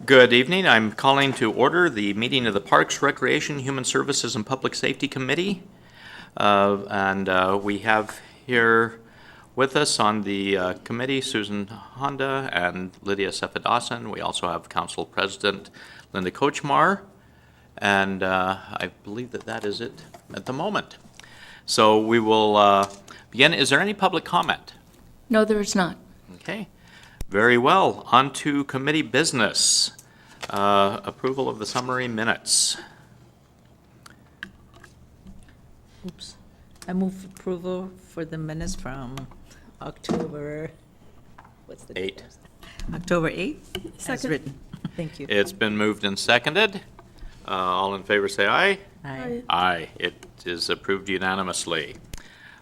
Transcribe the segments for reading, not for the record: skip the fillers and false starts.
Good evening. I'm calling to order the meeting of the Parks, Recreation, Human Services, and Public Safety Committee. We have here with us on the committee Susan Honda and Lydia Cephas-Dawson. We also have Council President Linda Kochmar, and I believe that is it at the moment. So we will begin. Is there any public comment? No, there is not. Okay. Very well. On to committee business. Approval of the summary minutes. Oops. I move approval for the minutes from October, what's the date? 8. October 8th, as Second. written. Thank you. It's been moved and seconded. All in favor say aye. Aye. Aye. It is approved unanimously.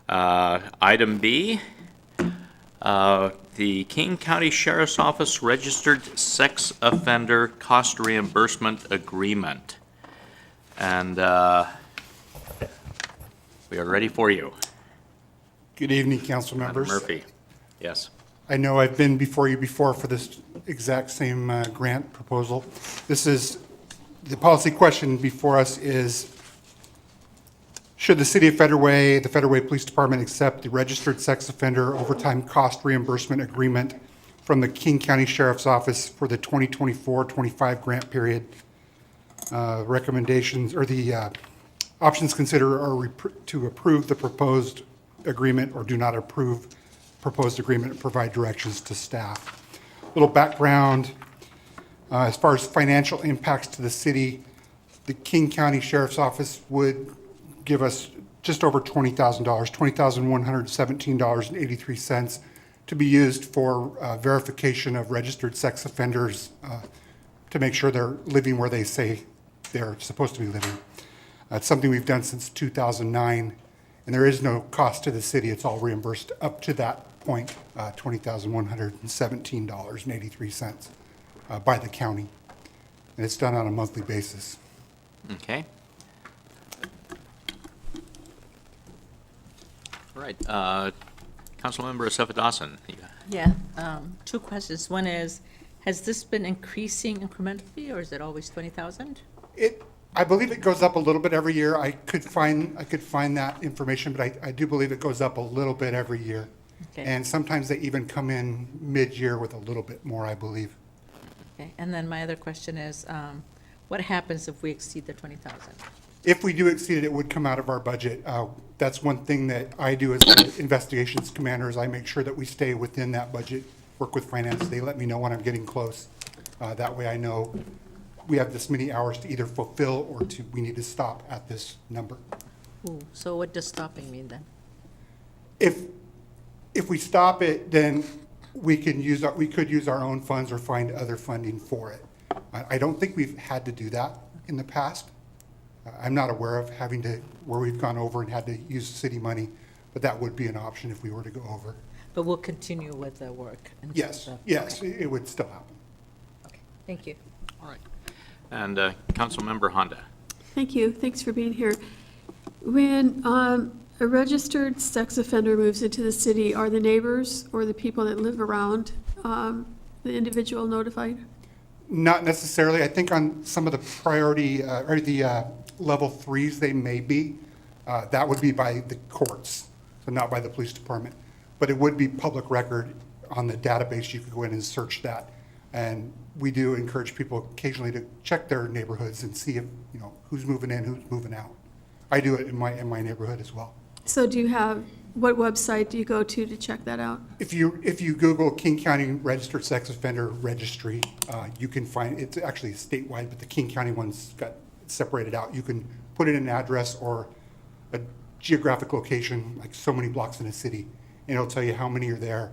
Item B, the King County Sheriff's Office Registered Sex Offender Cost Reimbursement Agreement. And we are ready for you. Good evening, council Madam members. Murphy. Yes. I know I've been before you before for this exact same grant proposal. This is, the policy question before us is, should the City of Federway, the Federway Police Department accept the Registered Sex Offender Overtime Cost Reimbursement Agreement from the King County Sheriff's Office for the 2024-25 grant period? Recommendations, or the options considered are to approve the proposed agreement or do not approve proposed agreement and provide directions to staff. Little background, as far as financial impacts to the city, the King County Sheriff's Office would give us just over $20,000, $20,117.83 to be used for verification of registered sex offenders to make sure they're living where they say they're supposed to be living. It's something we've done since 2009, and there is no cost to the city. It's all reimbursed up to that point, $20,117.83 by the county. And it's done on a monthly basis. Okay. All right. Councilmember Cephas-Dawson. Yeah, two questions. One is, has this been increasing incrementally, or is it always 20,000? I believe it goes up a little bit every year. I could find that information, but I do believe it goes up a little bit every year. Okay. And sometimes they even come in mid-year with a little bit more, I believe. Okay, and then my other question is, what happens if we exceed the 20,000? If we do exceed it, it would come out of our budget. That's one thing that I do as the investigations commander is I make sure that we stay within that budget, work with finance. They let me know when I'm getting close. That way I know we have this many hours to either fulfill or we need to stop at this number. Ooh, so what does stopping mean then? If we stop it, then we could use our own funds or find other funding for it. I don't think we've had to do that in the past. I'm not aware of having to, where we've gone over and had to use city money, but that would be an option if we were to go over. But we'll continue with the work? until Yes, the- yes, okay, it would still happen. okay. Thank you. All right. And Councilmember Honda. Thank you. Thanks for being here. When a registered sex offender moves into the city, are the neighbors or the people that live around the individual notified? Not necessarily. I think on some of the priority, or the level 3s, they may be. That would be by the courts, so not by the police department. But it would be public record on the database. You could go in and search that. And we do encourage people occasionally to check their neighborhoods and see if, who's moving in, who's moving out. I do it in my neighborhood as well. So what website do you go to check that out? If you Google King County Registered Sex Offender Registry, you can find, it's actually statewide, but the King County one's got separated out. You can put in an address or a geographic location, like so many blocks in a city, and it'll tell you how many are there.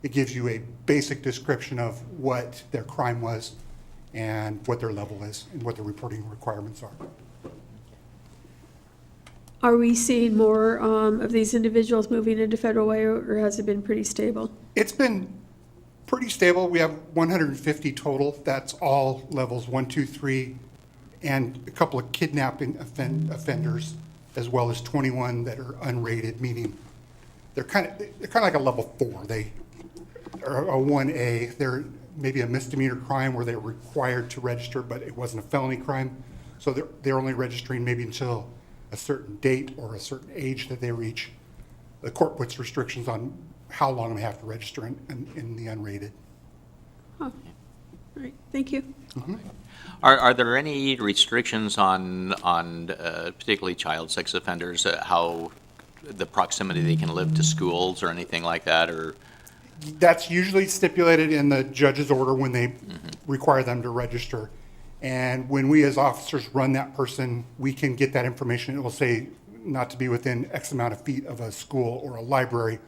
It gives you a basic description of what their crime was and what their level is and what the reporting requirements are. Are we seeing more of these individuals moving into Federal Way, or has it been pretty stable? It's been pretty stable. We have 150 total. That's all levels 1, 2, 3, and a couple of kidnapping offenders, as well as 21 that are unrated, meaning they're kind of like a level 4. They are a 1A. maybe a misdemeanor crime where they're required to register, but it wasn't a felony crime. So they're only registering maybe until a certain date or a certain age that they reach. The court puts restrictions on how long they have to register in the unrated. All right, thank you. Are there any restrictions on particularly child sex offenders, how the proximity they can live to schools or anything like that, or? That's usually stipulated in the judge's order when they require them to register. And when we as officers run that person, we can get that information. It will say not to be within X amount of feet of a school or a library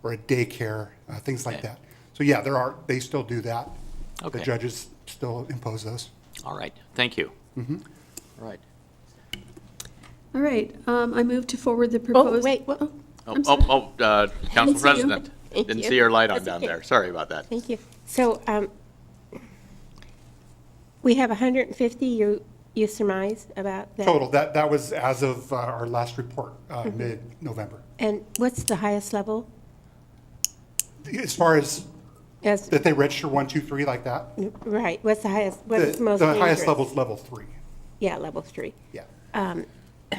or a daycare, things like Okay. that. So yeah, they still do that. Okay. The judges still impose those. All right, thank you. All right. All right, I move to forward the Oh, proposed. wait, what? I'm sorry. Council see you. President, Thank didn't you. see your light on That's down okay. there. Sorry about that. Thank you. So, we have 150, you surmise about that? Total, that was as of our last report, mid-November. And what's the highest level? As far as As, that they register 1, 2, 3 like that, right, what's the highest, what's the most the dangerous? highest level is level 3. Yeah, level 3. Yeah.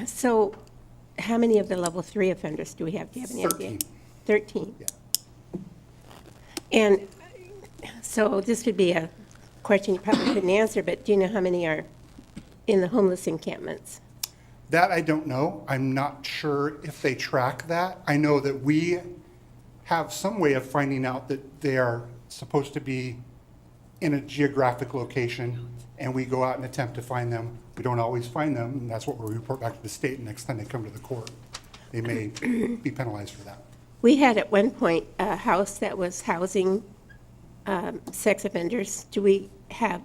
So, how many of the level 3 offenders do we have? Do you have any idea? 13. Yeah. And so this would be a question you probably couldn't answer, but do you know how many are in the homeless encampments? That I don't know. I'm not sure if they track that. I know that we have some way of finding out that they are supposed to be in a geographic location, and we go out and attempt to find them. We don't always find them, and that's what we report back to the state next time they come to the court. They may be penalized for that. We had at one point a house that was housing sex offenders. Do we have,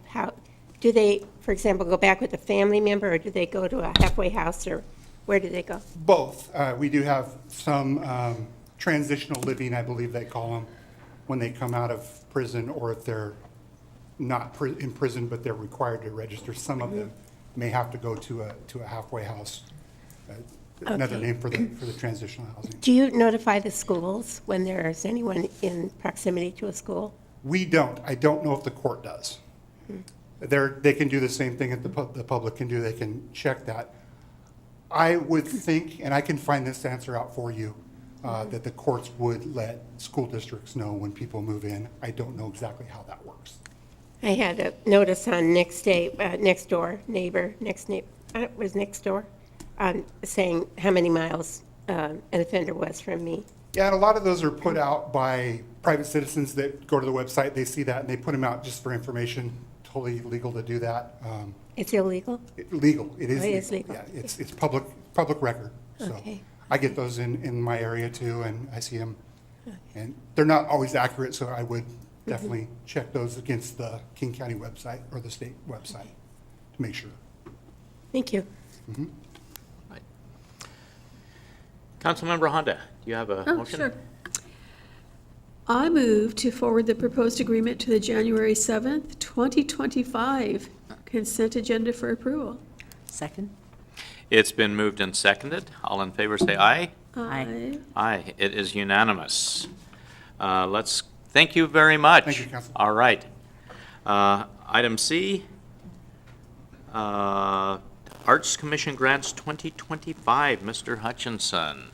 do they, for example, go back with a family member, or do they go to a halfway house, or where do they go? Both. We do have some transitional living, I believe they call them, when they come out of prison, or if they're not in prison, but they're required to register. Some of them may have to go to a halfway house. Another Okay. name for the transitional housing. Do you notify the schools when there's anyone in proximity to a school? We don't. I don't know if the court does. They can do the same thing that the public can do. They can check that. I would think, and I can find this answer out for you, that the courts would let school districts know when people move in. I don't know exactly how that works. I had a notice on next door, was next door, saying how many miles an offender was from me. Yeah, and a lot of those are put out by private citizens that go to the website, they see that, and they put them out just for information. Totally legal to do that. It's illegal? Legal, it is. Oh, it is legal. Yeah, it's public record. So Okay. I get those in my area too, and I see them. And they're not always accurate, so I would definitely check those against the King County website or the state website to make sure. Thank you. Right. Councilmember Honda, do you have a Oh, motion? sure. I move to forward the proposed agreement to the January 7th, 2025 consent agenda for approval. Second? It's been moved and seconded. All in favor, say aye. Aye. Aye, it is unanimous. Thank you very much. Thank you, Council. All right. Item C, Arts Commission Grants 2025, Mr. Hutchinson.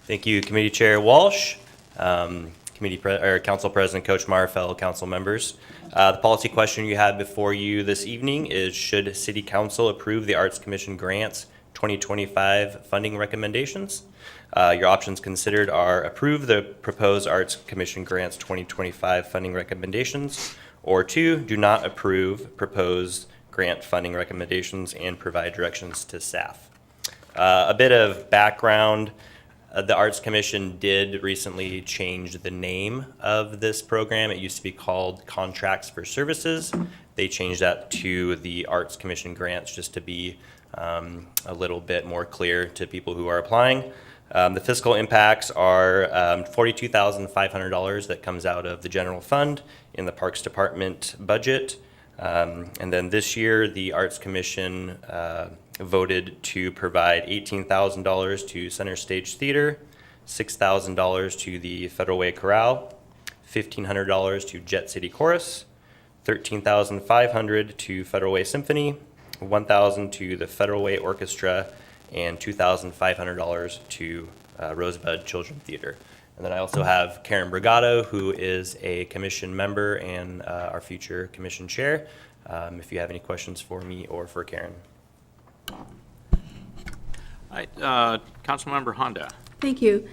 Thank you, Committee Chair Walsh, Council President Kochmar, fellow council members. The policy question you have before you this evening is, should City Council approve the Arts Commission Grants 2025 funding recommendations? Your options considered are approve the proposed Arts Commission Grants 2025 funding recommendations, or 2, do not approve proposed grant funding recommendations and provide directions to staff. A bit of background. The Arts Commission did recently change the name of this program. It used to be called Contracts for Services. They changed that to the Arts Commission Grants just to be a little bit more clear to people who are applying. The fiscal impacts are $42,500 that comes out of the general fund in the Parks Department budget. And then this year, the Arts Commission voted to provide $18,000 to Center Stage Theater, $6,000 to the Federal Way Chorale, $1,500 to Jet City Chorus, $13,500 to Federal Way Symphony, $1,000 to the Federal Way Orchestra, and $2,500 to Rosebud Children's Theater. And then I also have Karen Brigado, who is a commission member and our future commission chair. If you have any questions for me or for Karen. All right, Councilmember Honda. Thank you.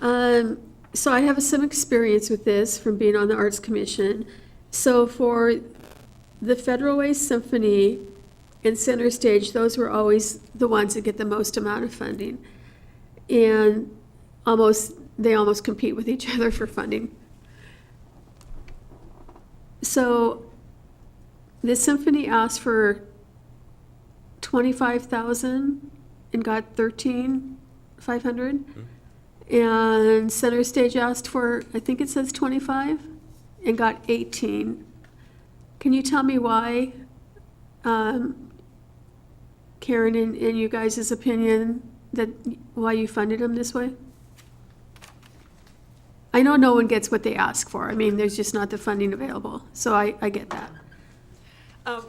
So I have some experience with this from being on the Arts Commission. So for the Federal Way Symphony and Center Stage, those were always the ones that get the most amount of funding. And they almost compete with each other for funding. So the symphony asked for 25,000 and got 13,500. And Center Stage asked for, I think it says 25, and got 18. Can you tell me why, Karen, in you guys' opinion, why you funded them this way? I know no one gets what they ask for. I mean, there's just not the funding available, so I get that.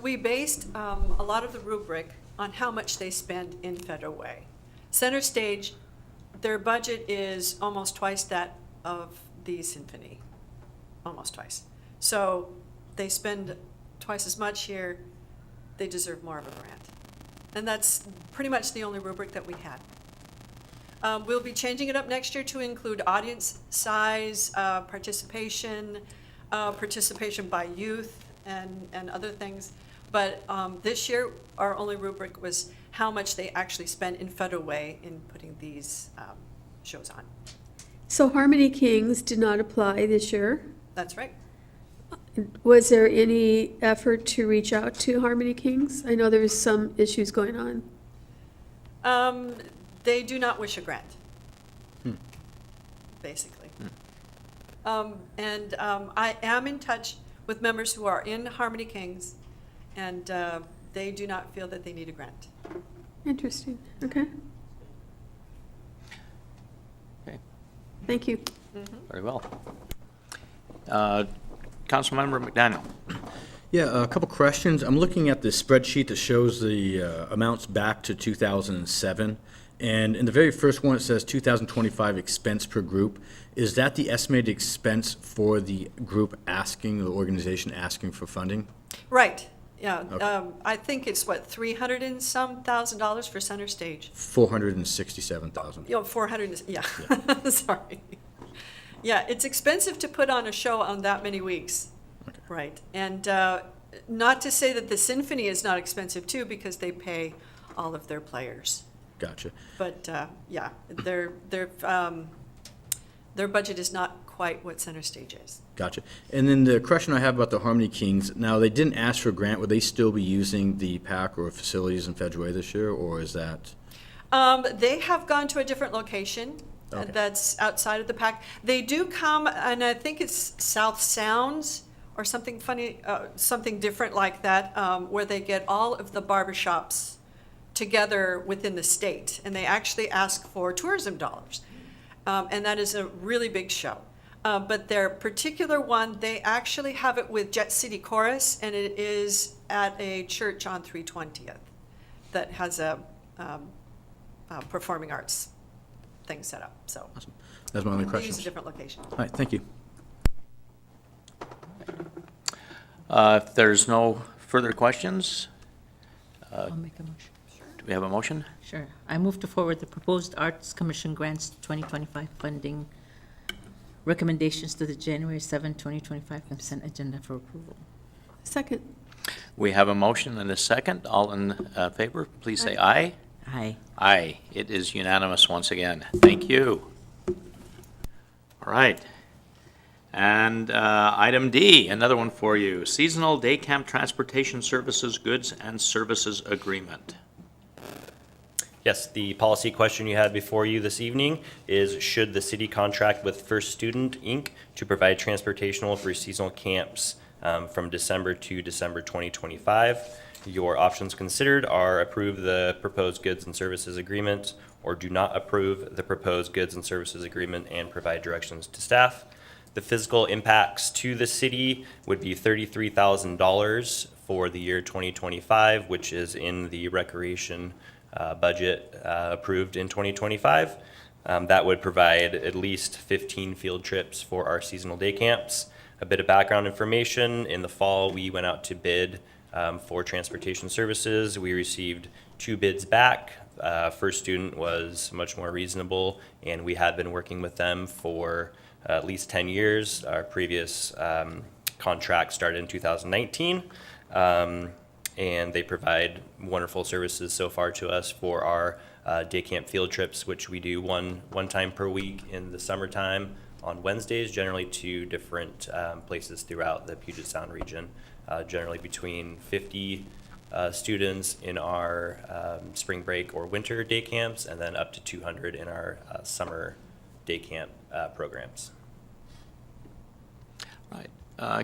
We based a lot of the rubric on how much they spend in Federal Way. Center Stage, their budget is almost twice that of the symphony, almost twice. So they spend twice as much here, they deserve more of a grant. And that's pretty much the only rubric that we had. We'll be changing it up next year to include audience size, participation by youth, and other things. But this year, our only rubric was how much they actually spend in Federal Way in putting these shows on. So Harmony Kings did not apply this year. That's right. Was there any effort to reach out to Harmony Kings? I know there was some issues going on. They do not wish a grant, basically. I am in touch with members who are in Harmony Kings, and they do not feel that they need a grant. Interesting, okay. Okay, Thank you. very well. Councilmember McDaniel. Yeah, a couple questions. I'm looking at the spreadsheet that shows the amounts back to 2007. And in the very first one, it says 2025 expense per group. Is that the estimated expense for the group asking, the organization asking for funding? Right, yeah. Okay. I think it's $300 and some thousand for Center Stage. 467,000. 400, yeah, sorry. Yeah, it's expensive to put on a show on that many weeks. Okay. Right, and not to say that the symphony is not expensive too, because they pay all of their players. Gotcha. But, yeah, their budget is not quite what Center Stage is. Gotcha. And then the question I have about the Harmony Kings, now they didn't ask for a grant. Would they still be using the PAC or facilities in Federal Way this year, or is that? They have gone to a different location Okay. that's outside of the PAC. They do come, and I think it's South Sounds or something funny, something different like that, where they get all of the barbershops together within the state, and they actually ask for tourism dollars. And that is a really big show. But their particular one, they actually have it with Jet City Chorus, and it is at a church on 320th that has a performing arts thing set up, so. Awesome. That's my only They question. use a different location. All right, thank you. If there's no further questions, I'll make a motion. do we have a motion? Sure. I move to forward the proposed Arts Commission grants 2025 funding recommendations to the January 7, 2025 consent agenda for approval. Second. We have a motion and a second. All in favor, please say aye. Aye. Aye. It is unanimous once again. Thank you. All right. And item D, another one for you. Seasonal Day Camp Transportation Services Goods and Services Agreement. Yes, the policy question you had before you this evening is, should the city contract with First Student, Inc. to provide transportational for seasonal camps from December to December 2025? Your options considered are approve the proposed goods and services agreement, or do not approve the proposed goods and services agreement and provide directions to staff. The physical impacts to the city would be $33,000 for the year 2025, which is in the recreation budget approved in 2025. That would provide at least 15 field trips for our seasonal day camps. A bit of background information, in the fall, we went out to bid for transportation services. We received 2 bids back. First Student was much more reasonable, and we had been working with them for at least 10 years. Our previous contract started in 2019, and they provide wonderful services so far to us for our day camp field trips, which we do one time per week in the summertime on Wednesdays, generally to different places throughout the Puget Sound region, generally between 50 students in our spring break or winter day camps, and then up to 200 in our summer day camp programs. Right.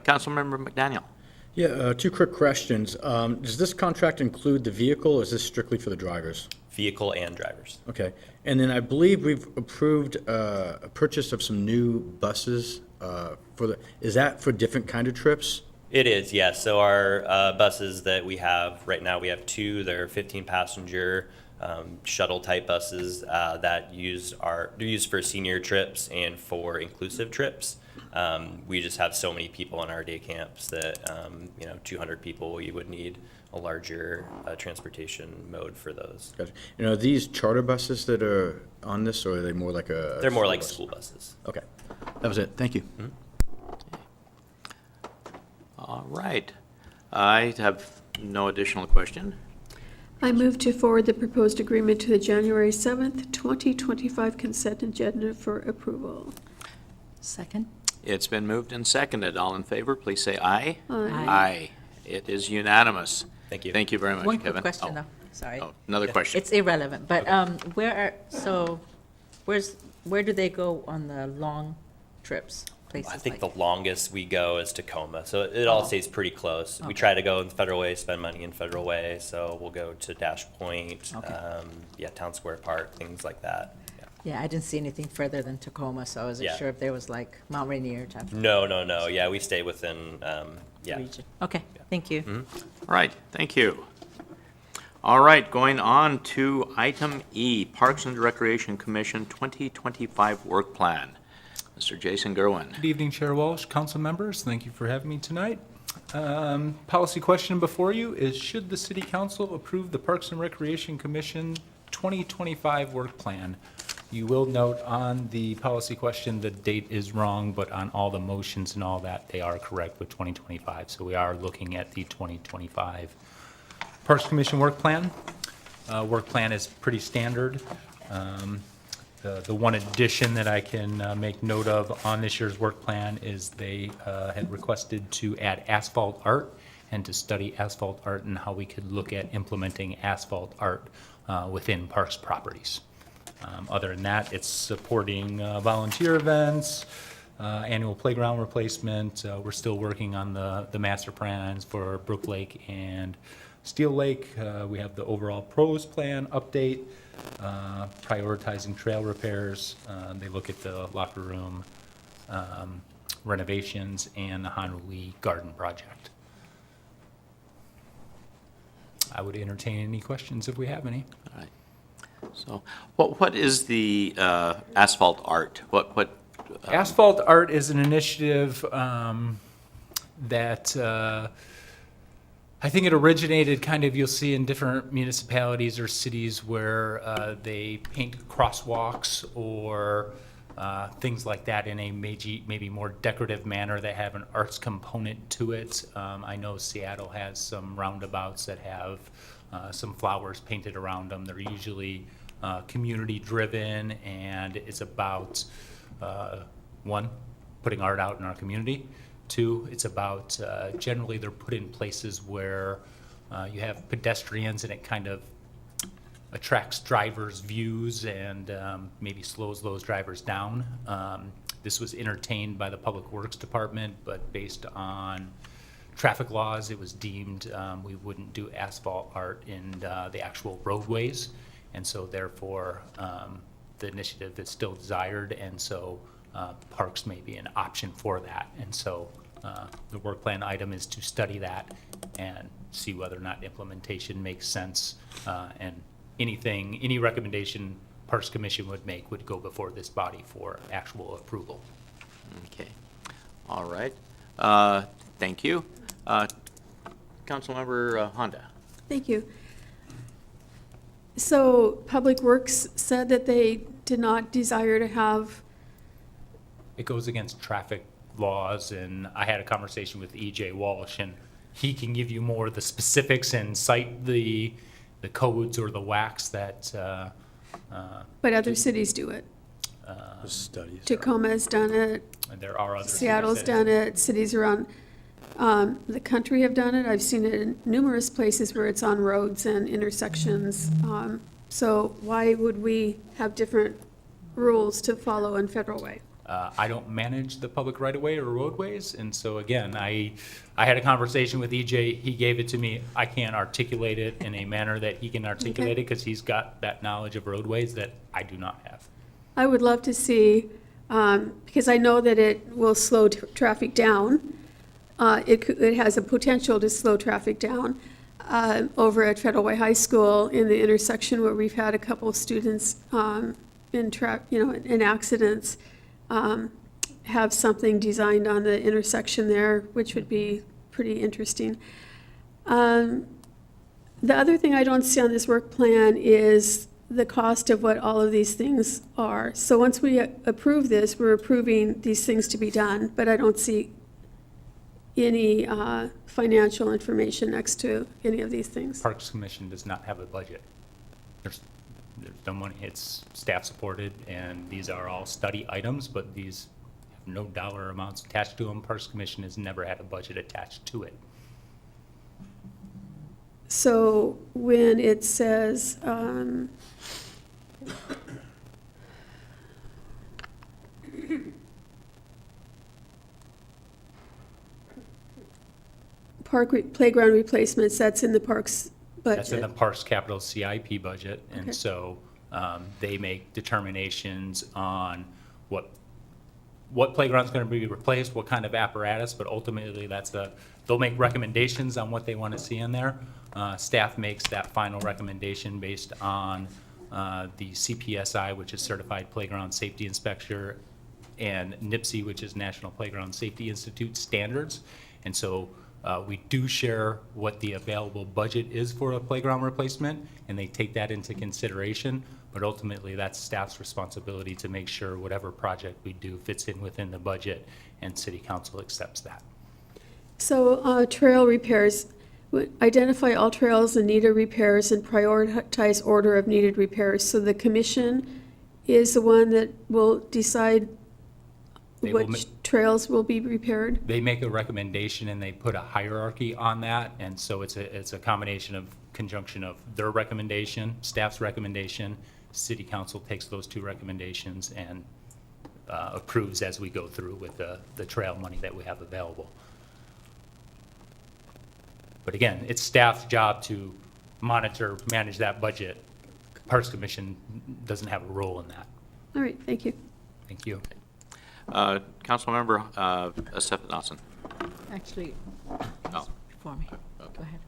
Councilmember McDaniel. Yeah, 2 quick questions. Does this contract include the vehicle, or is this strictly for the drivers? Vehicle and drivers. Okay. And then I believe we've approved a purchase of some new buses is that for different kind of trips? It is, yes. So our buses that we have right now, we have 2. They're 15-passenger shuttle type buses that they're used for senior trips and for inclusive trips. We just have so many people in our day camps that 200 people, you would need a larger transportation mode for those. Gotcha. And are these charter buses that are on this, or are they more like a? They're more like bus? school buses. Okay. That was it. Thank you. All right. I have no additional question. I move to forward the proposed agreement to the January 7th, 2025 consent agenda for approval. Second? It's been moved and seconded. All in favor, please say aye. Aye. Aye. It is unanimous. Thank you. Thank you very much, One Kevin. quick question, Oh, though, sorry. oh, another question. It's irrelevant, but where do they go on the long trips, places I like? think the longest we go is Tacoma, so it all stays pretty close. We try to go in Federal Way, spend money in Federal Way, so we'll go to Dash Point, Okay. Town Square Park, things like that. Yeah. Yeah, I didn't see anything further than Tacoma, so I wasn't Yeah. sure if there was like Mount Rainier type of No. Yeah, we stay within, region. Okay, thank you. All right, thank you. All right, going on to item E, Parks and Recreation Commission 2025 Work Plan. Mr. Jason Gerwin. Good evening, Chair Walsh, council members. Thank you for having me tonight. Policy question before you is, should the City Council approve the Parks and Recreation Commission 2025 Work Plan? You will note on the policy question, the date is wrong, but on all the motions and all that, they are correct with 2025. So we are looking at the 2025 Parks Commission Work Plan. Work plan is pretty standard. The one addition that I can make note of on this year's work plan is they had requested to add asphalt art and to study asphalt art and how we could look at implementing asphalt art within parks properties. Other than that, it's supporting volunteer events, annual playground replacement. We're still working on the master plans for Brook Lake and Steel Lake. We have the overall pros plan update, prioritizing trail repairs. They look at the locker room renovations and the Honolulu Garden project. I would entertain any questions if we have any. All right. So, what is the asphalt art? What? Asphalt Art is an initiative that I think it originated kind of, you'll see in different municipalities or cities where they paint crosswalks or things like that in a maybe more decorative manner that have an arts component to it. I know Seattle has some roundabouts that have some flowers painted around them. They're usually community-driven, and it's about, one, putting art out in our community. Two, it's about, generally they're put in places where you have pedestrians and it kind of attracts drivers' views and maybe slows those drivers down. This was entertained by the Public Works Department, but based on traffic laws, it was deemed we wouldn't do asphalt art in the actual roadways. And so therefore, the initiative is still desired, and so parks may be an option for that. And so the work plan item is to study that and see whether or not implementation makes sense. And any recommendation Parks Commission would make would go before this body for actual approval. Okay, all right. Thank you. Councilmember Honda. Thank you. So Public Works said that they did not desire to have, It goes against traffic laws, and I had a conversation with E.J. Walsh, and he can give you more of the specifics and cite the codes or the WACs that, but other cities do it. Studies. Tacoma's done it, and there are other. Seattle's cities done it, cities around the country have done it. I've seen it in numerous places where it's on roads and intersections. So why would we have different rules to follow in Federal Way? I don't manage the public right-of-way or roadways, and so again, I had a conversation with EJ, he gave it to me, I can't articulate it in a manner that he can articulate it, because he's got that knowledge of roadways that I do not have. I would love to see, because I know that it will slow traffic down. It has a potential to slow traffic down. Over at Federal Way High School, in the intersection where we've had a couple of students in accidents, have something designed on the intersection there, which would be pretty interesting. The other thing I don't see on this work plan is the cost of what all of these things are. So once we approve this, we're approving these things to be done, but I don't see any financial information next to any of these things. Parks Commission does not have a budget. There's no money, it's staff supported, and these are all study items, but these have no dollar amounts attached to them. Parks Commission has never had a budget attached to it. So when it says, playground replacements, that's in the parks budget. That's in the Parks Capital CIP budget, Okay. and so they make determinations on what playground's gonna be replaced, what kind of apparatus, but ultimately they'll make recommendations on what they wanna see in there. Staff makes that final recommendation based on the CPSI, which is Certified Playground Safety Inspector, and NIPSI, which is National Playground Safety Institute standards. And so we do share what the available budget is for a playground replacement, and they take that into consideration. But ultimately, that's staff's responsibility to make sure whatever project we do fits in within the budget, and city council accepts that. So trail repairs, identify all trails in need of repairs and prioritize order of needed repairs. So the commission is the one that will decide They will which trails will be repaired? They make a recommendation and they put a hierarchy on that, and so it's a combination of conjunction of their recommendation, staff's recommendation, city council takes those two recommendations and approves as we go through with the trail money that we have available. But again, it's staff's job to monitor, manage that budget. Parks Commission doesn't have a role in that. All right, thank you. Thank you. Councilmember Stephen. Actually, Oh, before me. Go ahead.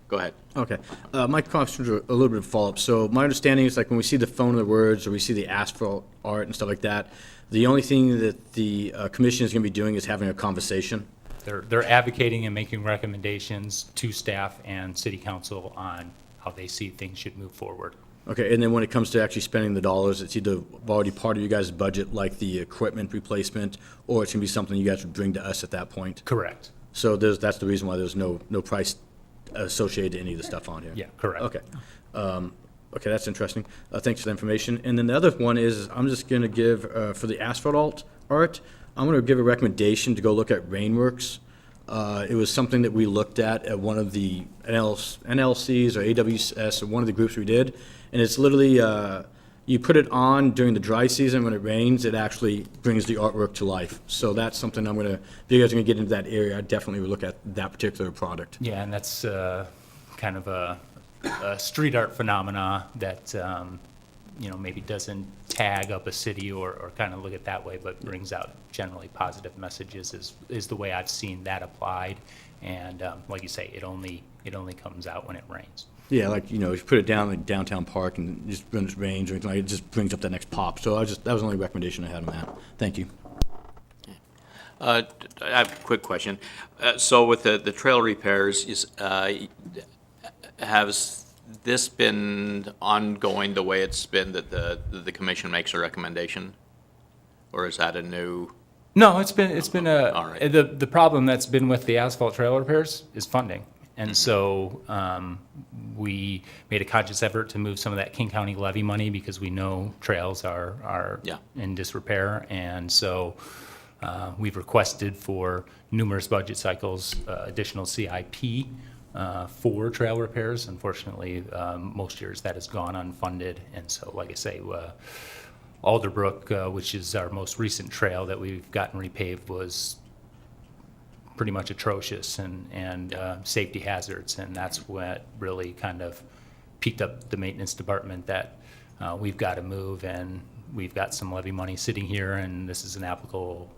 go ahead. Okay. My questions are a little bit of follow-up. So my understanding is like when we see the phone of the words or we see the asphalt art and stuff like that, the only thing that the commission is going to be doing is having a conversation. They're advocating and making recommendations to staff and city council on how they see things should move forward. Okay, and then when it comes to actually spending the dollars, it's either already part of you guys' budget, like the equipment replacement, or it's going to be something you guys would bring to us at that point. Correct. So that's the reason why there's no price associated to any of the stuff on here. Yeah, correct. Okay. Okay, that's interesting. Thanks for the information. And then the other one is, I'm just going to give, for the asphalt art, I'm going to give a recommendation to go look at Rainworks. It was something that we looked at one of the NLCs or AWS, or one of the groups we did. And it's literally, you put it on during the dry season. When it rains, it actually brings the artwork to life. So that's something I'm going to, if you guys are going to get into that area, I definitely would look at that particular product. Yeah, and that's kind of a street art phenomena that maybe doesn't tag up a city or kind of look at that way, but brings out generally positive messages is the way I've seen that applied. And like you say, it only comes out when it rains. Yeah, like, you put it down like downtown park and just when it rains or anything, like, it just brings up that next pop. So that was the only recommendation I had on that. Thank you. I have a quick question. So with the trail repairs, has this been ongoing the way it's been that the commission makes a recommendation? Or is that a new? No, it's been All right. the problem that's been with the asphalt trail repairs is funding. And so we made a conscious effort to move some of that King County levy money because we know trails are Yeah. in disrepair. And so we've requested for numerous budget cycles additional CIP for trail repairs. Unfortunately, most years that has gone unfunded. And so, like I say, Alderbrook, which is our most recent trail that we've gotten repaved, was pretty much atrocious and safety hazards, and that's what really kind of piqued up the maintenance department that we've got to move, and we've got some levy money sitting here, and this is an applicable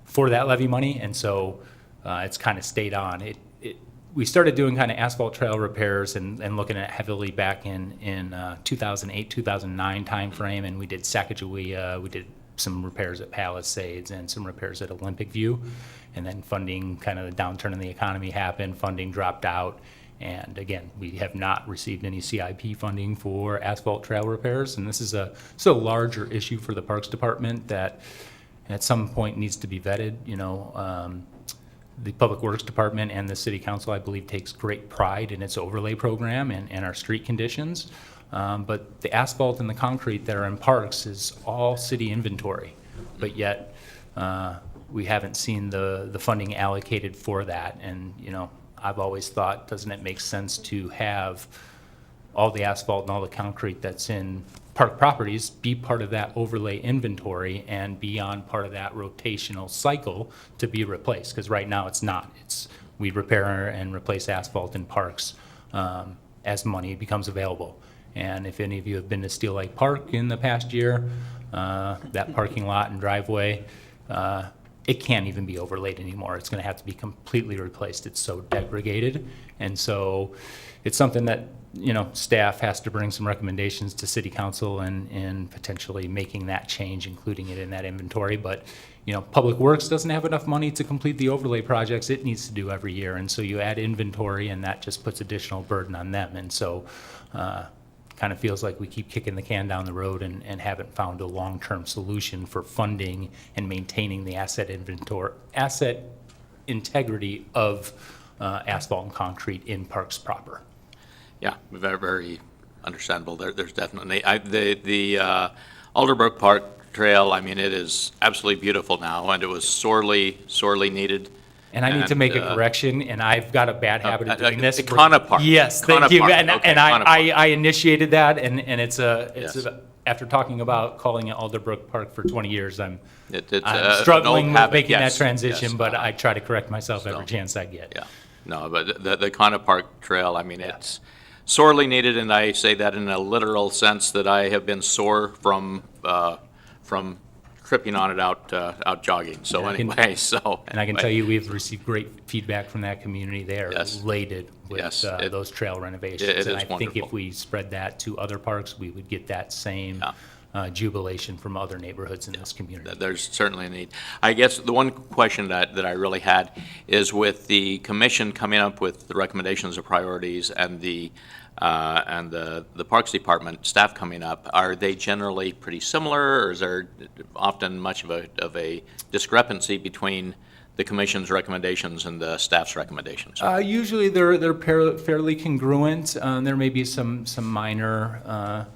for that levy money, and so it's kind of stayed on. We started doing kind of asphalt trail repairs and looking at heavily back in 2008, 2009 timeframe, and we did Sacagawea, we did some repairs at Palisades and some repairs at Olympic View. And then funding, kind of the downturn in the economy happened, funding dropped out. And again, we have not received any CIP funding for asphalt trail repairs. And this is a larger issue for the Parks Department that at some point needs to be vetted. The Public Works Department and the City Council, I believe, takes great pride in its overlay program and our street conditions. But the asphalt and the concrete that are in parks is all city inventory. But yet, we haven't seen the funding allocated for that. And, I've always thought, doesn't it make sense to have all the asphalt and all the concrete that's in park properties be part of that overlay inventory and be on part of that rotational cycle to be replaced? Because right now it's not. We repair and replace asphalt in parks as money becomes available. And if any of you have been to Steel Lake Park in the past year, that parking lot and driveway, it can't even be overlaid anymore. It's going to have to be completely replaced. It's so degraded. And so it's something that, staff has to bring some recommendations to City Council and potentially making that change, including it in that inventory. But, Public Works doesn't have enough money to complete the overlay projects it needs to do every year. And so you add inventory and that just puts additional burden on them. And so, kind of feels like we keep kicking the can down the road and haven't found a long-term solution for funding and maintaining the asset integrity of asphalt and concrete in parks proper. Yeah, very, very understandable. There's definitely, the Alderbrook Park Trail, I mean, it is absolutely beautiful now, and it was sorely needed. And I need to make a And, correction, and I've got a bad habit of doing this. Cana Park. Yes, Cana thank you. Park. And Okay, and Cana Park. I initiated that, and it's Yes. after talking about calling it Alderbrook Park for 20 years, I'm It's an struggling old with habit, making that yes, transition, yes. but I try to correct myself every So, chance I get. Yeah, no, but the Cana Park Trail, I mean, it's sorely needed, and I say that in a literal sense, that I have been sore from tripping on it out jogging, so And I can- anyway, so. And I can tell you, we've received great feedback from that community. They are Yes. elated with Yes, those trail renovations. it And is I think if wonderful. we spread that to other parks, we would get that same jubilation from other neighborhoods in this community. There's certainly a need. I guess the one question that I really had is with the commission coming up with the recommendations of priorities and the Parks Department staff coming up, are they generally pretty similar, or is there often much of a discrepancy between the commission's recommendations and the staff's recommendations? Usually they're fairly congruent. There may be some minor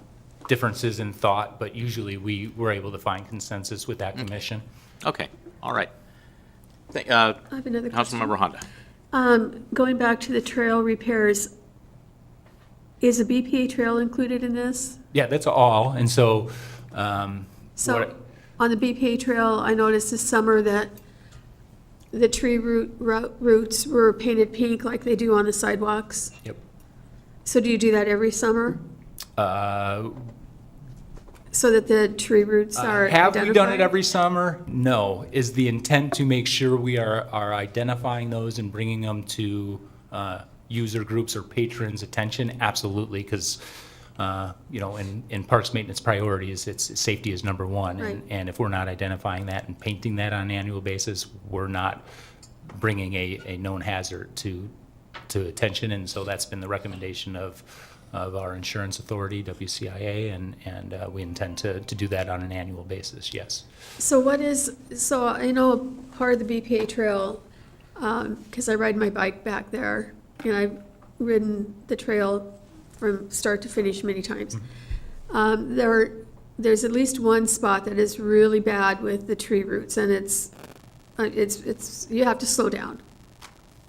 differences in thought, but usually we were able to find consensus with that commission. Okay, all right. I have another question. Councilmember Honda. Going back to the trail repairs, is a BPA trail included in this? Yeah, that's all. And so, So on the BPA trail, I noticed this summer that the tree roots were painted pink like they do on the sidewalks. Yep. So do you do that every summer so that the tree roots are Have we done it identified? every summer? No. Is the intent to make sure we are identifying those and bringing them to user groups or patrons' attention? Absolutely, because, in parks maintenance priorities, safety is number one. Right. And if we're not identifying that and painting that on an annual basis, we're not bringing a known hazard to attention. And so that's been the recommendation of our insurance authority, WCIA, and we intend to do that on an annual basis, yes. So I know part of the BPA trail, because I ride my bike back there, and I've ridden the trail from start to finish many times. There's at least one spot that is really bad with the tree roots, and it's you have to slow down,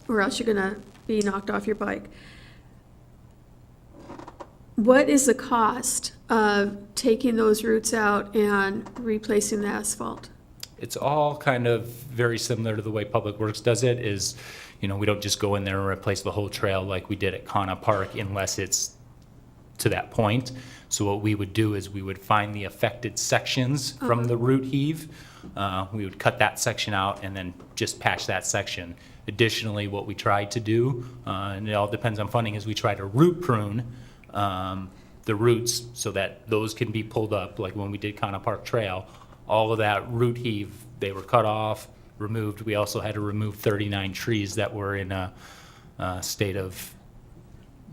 or else you're gonna be knocked off your bike. What is the cost of taking those roots out and replacing the asphalt? It's all kind of very similar to the way Public Works does it, is, we don't just go in there and replace the whole trail like we did at Kana Park unless it's to that point. So what we would do is we would find the affected sections from the root heave. We would cut that section out and then just patch that section. Additionally, what we try to do, and it all depends on funding, is we try to root prune the roots so that those can be pulled up, like when we did Kana Park Trail. All of that root heave, they were cut off, removed. We also had to remove 39 trees that were in a state of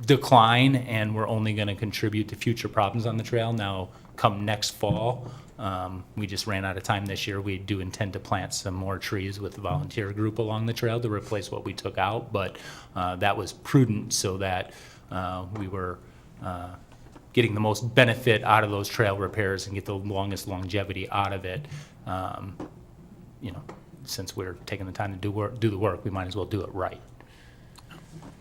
decline and were only going to contribute to future problems on the trail. Now, come next fall, we just ran out of time this year. We do intend to plant some more trees with the volunteer group along the trail to replace what we took out, but that was prudent so that we were getting the most benefit out of those trail repairs and get the longest longevity out of it. Since we're taking the time to do the work, we might as well do it right.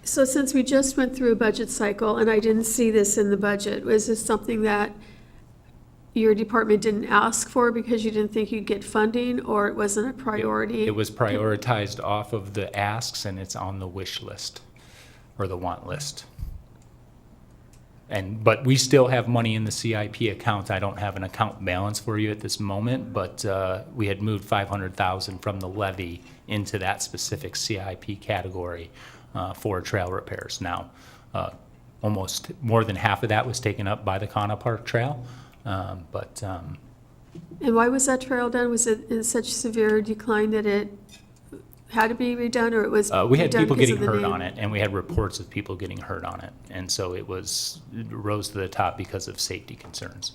So since we just went through a budget cycle, and I didn't see this in the budget, was this something that your department didn't ask for because you didn't think you'd get funding, or it wasn't a priority? It was prioritized off of the asks, and it's on the wish list, or the want list. But we still have money in the CIP account. I don't have an account balance for you at this moment, but we had moved $500,000 from the levy into that specific CIP category for trail repairs. Now, almost more than half of that was taken up by the Kana Park Trail, And why was that trail done? Was it in such severe decline that it had to be redone, or it was we had redone people because getting of the hurt name? on it, and we had reports of people getting hurt on it, and so it rose to the top because of safety concerns.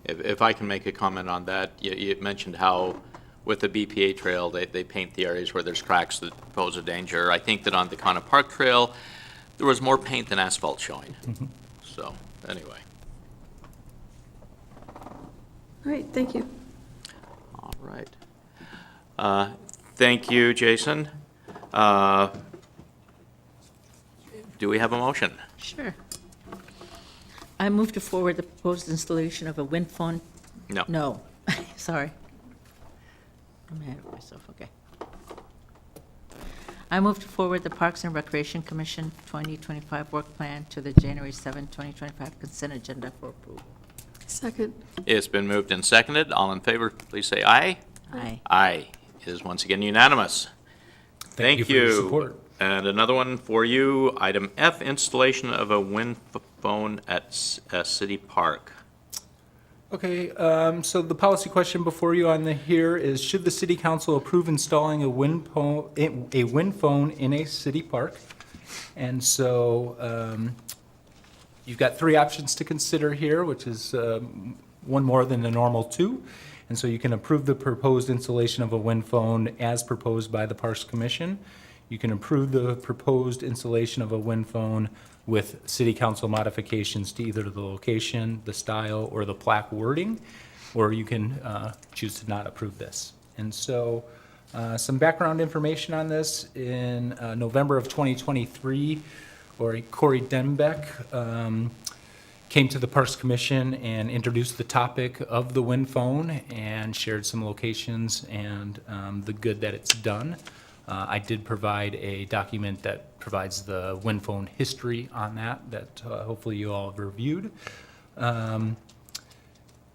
If I can make a comment on that, you mentioned how with the BPA trail, they paint the areas where there's cracks that pose a danger. I think that on the Kana Park Trail, there was more paint than asphalt showing. So, anyway. All right, thank you. All right. Thank you, Jason. Do we have a motion? Sure. I move to forward the proposed installation of a wind phone. No. No, sorry. I'm ahead of myself, okay. I move to forward the Parks and Recreation Commission 2025 work plan to the January 7, 2025 consent agenda for approval. Second. It's been moved and seconded. All in favor, please say aye. Aye. Aye. It is once again unanimous. Thank you for your support. And another one for you, item F, installation of a wind phone at City Park. Okay, so the policy question before you on here is, should the city council approve installing a wind phone in a city park? And so you've got three options to consider here, which is one more than the normal two. And so you can approve the proposed installation of a wind phone as proposed by the Parks Commission. You can approve the proposed installation of a wind phone with city council modifications to either the location, the style, or the plaque wording, or you can choose to not approve this. And so some background information on this: in November of 2023, Corey Denbeck came to the Parks Commission and introduced the topic of the wind phone and shared some locations and the good that it's done. I did provide a document that provides the wind phone history on that hopefully you all have reviewed.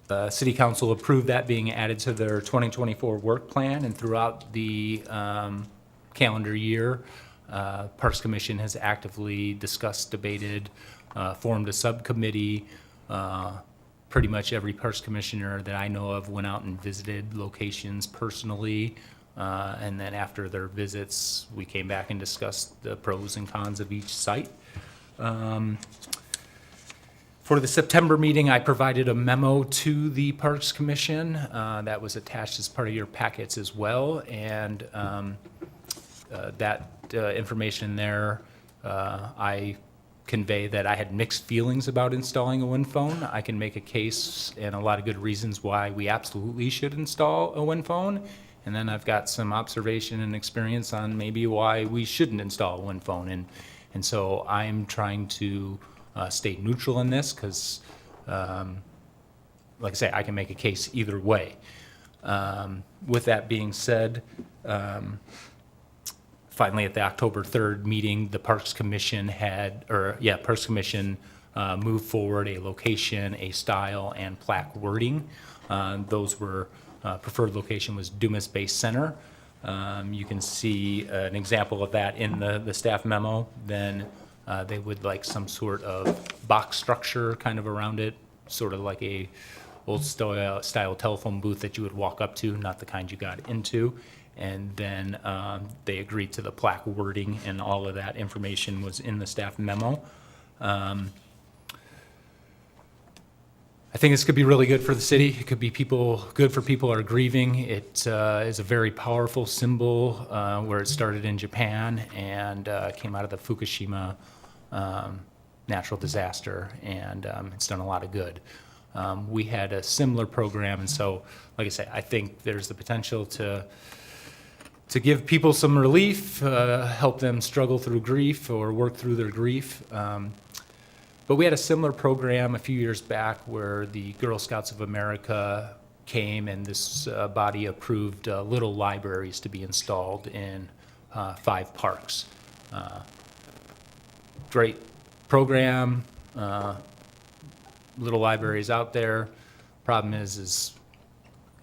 The City Council approved that being added to their 2024 work plan, and throughout the calendar year, Parks Commission has actively discussed, debated, formed a subcommittee. Pretty much every Parks Commissioner that I know of went out and visited locations personally. And then after their visits, we came back and discussed the pros and cons of each site. For the September meeting, I provided a memo to the Parks Commission that was attached as part of your packets as well. And that information there, I convey that I had mixed feelings about installing a wind phone. I can make a case and a lot of good reasons why we absolutely should install a wind phone. And then I've got some observation and experience on maybe why we shouldn't install a wind phone. And so I'm trying to stay neutral in this because, like I say, I can make a case either way. With that being said, finally at the October 3rd meeting, the Parks Commission moved forward a location, a style, and plaque wording. Those were, preferred location was Dumas Base Center. You can see an example of that in the staff memo. Then they would like some sort of box structure kind of around it, sort of like a old style telephone booth that you would walk up to, not the kind you got into. And then they agreed to the plaque wording, and all of that information was in the staff memo. I think this could be really good for the city. It could be good for people who are grieving. It is a very powerful symbol where it started in Japan and came out of the Fukushima natural disaster, and it's done a lot of good. We had a similar program, and so, like I say, I think there's the potential to give people some relief, help them struggle through grief or work through their grief. But we had a similar program a few years back where the Girl Scouts of America came, and this body approved little libraries to be installed in 5 parks. Great program, little libraries out there. Problem is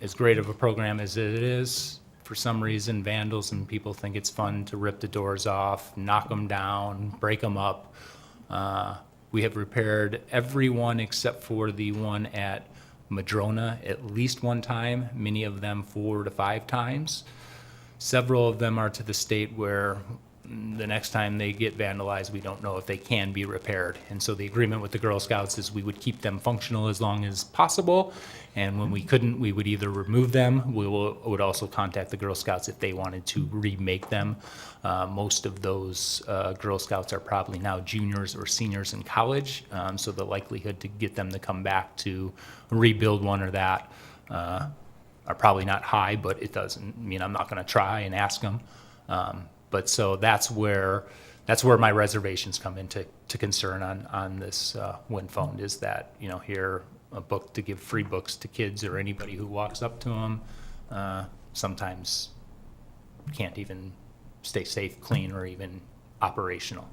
as great of a program as it is, for some reason, vandals and people think it's fun to rip the doors off, knock them down, break them up. We have repaired every one except for the one at Madrona at least one time, many of them 4 to 5 times. Several of them are to the state where the next time they get vandalized, we don't know if they can be repaired. And so the agreement with the Girl Scouts is we would keep them functional as long as possible. And when we couldn't, we would either remove them. We would also contact the Girl Scouts if they wanted to remake them. Most of those Girl Scouts are probably now juniors or seniors in college. So the likelihood to get them to come back to rebuild one or that are probably not high, but it doesn't mean I'm not going to try and ask them. But so that's where my reservations come into concern on this wind phone, is that, here a book to give free books to kids or anybody who walks up to them sometimes can't even stay safe, clean, or even operational.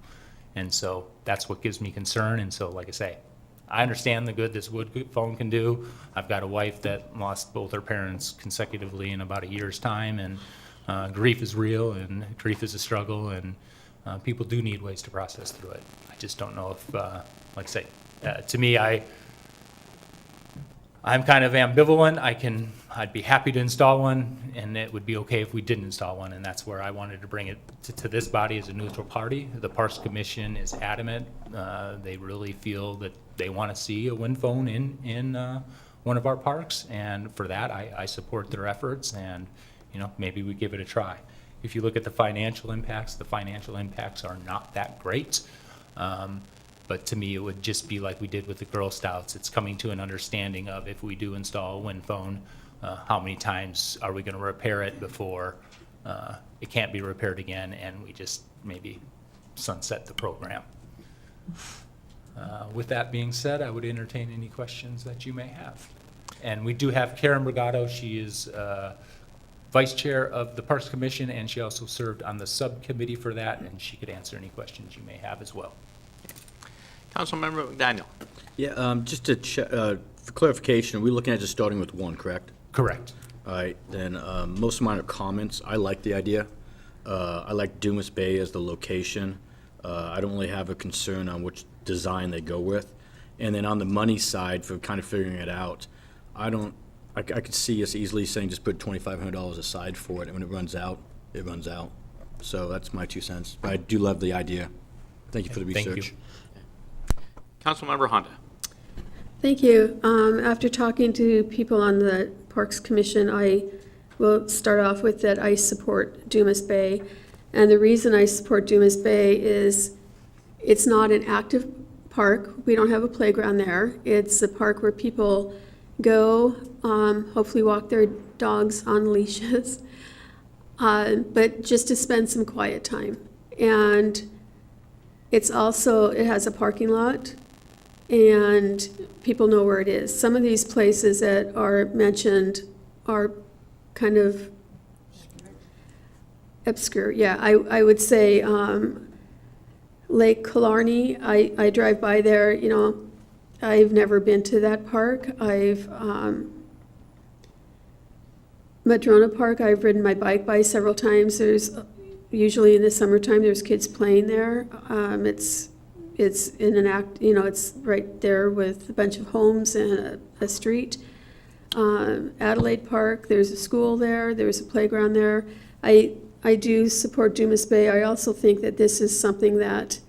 And so that's what gives me concern. And so, like I say, I understand the good this wood phone can do. I've got a wife that lost both her parents consecutively in about a year's time, and grief is real, and grief is a struggle, and people do need ways to process through it. I just don't know if, like I say, to me, I'm kind of ambivalent. I'd be happy to install one, and it would be okay if we didn't install one, and that's where I wanted to bring it to this body as a neutral party. The Parks Commission is adamant. They really feel that they want to see a wind phone in one of our parks, and for that, I support their efforts, and maybe we give it a try. If you look at the financial impacts are not that great. But to me, it would just be like we did with the Girl Scouts. It's coming to an understanding of, if we do install a wind phone, how many times are we going to repair it before it can't be repaired again, and we just maybe sunset the program. With that being said, I would entertain any questions that you may have. And we do have Karen Brigado. She is vice chair of the Parks Commission, and she also served on the subcommittee for that, and she could answer any questions you may have as well. Councilmember McDaniel. Yeah, just to for clarification, are we looking at just starting with one, correct? Correct. All right, then, most of mine are comments. I like the idea. I like Dumas Bay as the location. I don't really have a concern on which design they go with. And then on the money side, for kind of figuring it out, I could see us easily saying just put $2,500 aside for it, and when it runs out, it runs out. So that's my 2 cents. But I do love the idea. Thank you for the Thank you. research. Councilmember Honda. Thank you. After talking to people on the Parks Commission, I will start off with that I support Dumas Bay. And the reason I support Dumas Bay is it's not an active park. We don't have a playground there. It's a park where people go, hopefully walk their dogs on leashes, but just to spend some quiet time. And it has a parking lot, and people know where it is. Some of these places that are mentioned are kind of obscure. Yeah, I would say Lake Killarney, I drive by there, I've never been to that park. Madrona Park, I've ridden my bike by several times. Usually in the summertime, there's kids playing there. It's in it's right there with a bunch of homes and a street. Adelaide Park, there's a school there, there's a playground there. I do support Dumas Bay. I also think that this is something that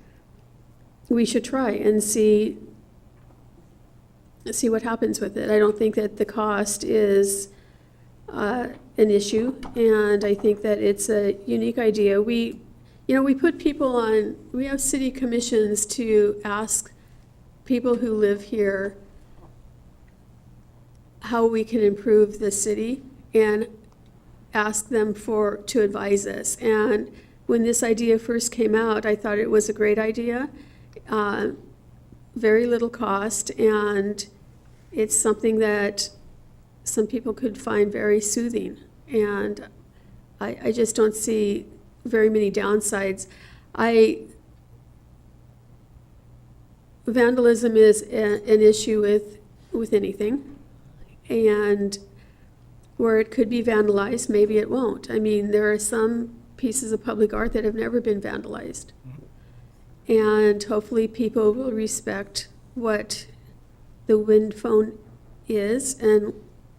we should try and see what happens with it. I don't think that the cost is an issue, and I think that it's a unique idea. We put people on, we have city commissions to ask people who live here how we can improve the city and ask them to advise us. And when this idea first came out, I thought it was a great idea. Very little cost, and it's something that some people could find very soothing. And I just don't see very many downsides. Vandalism is an issue with anything, and where it could be vandalized, maybe it won't. I mean, there are some pieces of public art that have never been vandalized. And hopefully people will respect what the wind phone is and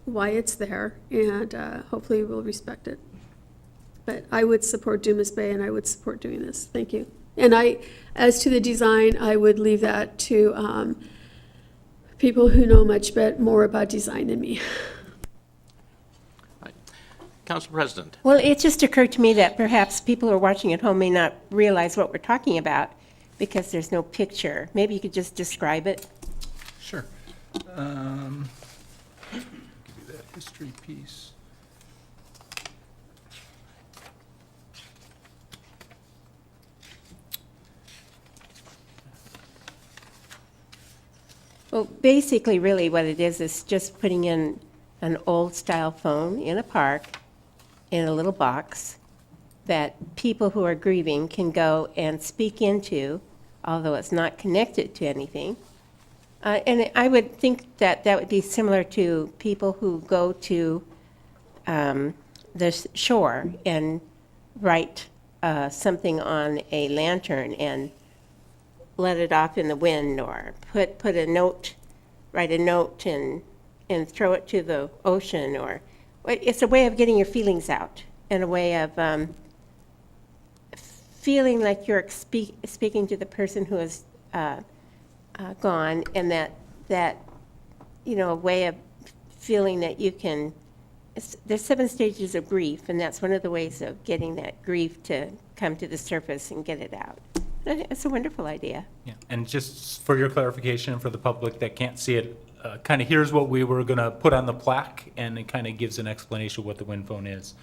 why it's there, and hopefully we'll respect it. But I would support Dumas Bay, and I would support doing this. Thank you. And as to the design, I would leave that to people who know much more about design than me. Council President. Well, it just occurred to me that perhaps people who are watching at home may not realize what we're talking about because there's no picture. Maybe you could just describe it. Sure. Give you that history piece. Well, basically, really what it is just putting in an old-style phone in a park in a little box that people who are grieving can go and speak into, although it's not connected to anything. And I would think that that would be similar to people who go to the shore and write something on a lantern and let it off in the wind, or write a note and throw it to the ocean, or it's a way of getting your feelings out and a way of feeling like you're speaking to the person who is gone, and that a way of feeling that you can. There's 7 stages of grief, and that's one of the ways of getting that grief to come to the surface and get it out. It's a wonderful idea. Yeah, and just for your clarification, for the public that can't see it, kind of here's what we were going to put on the plaque, and it kind of gives an explanation of what the wind phone is.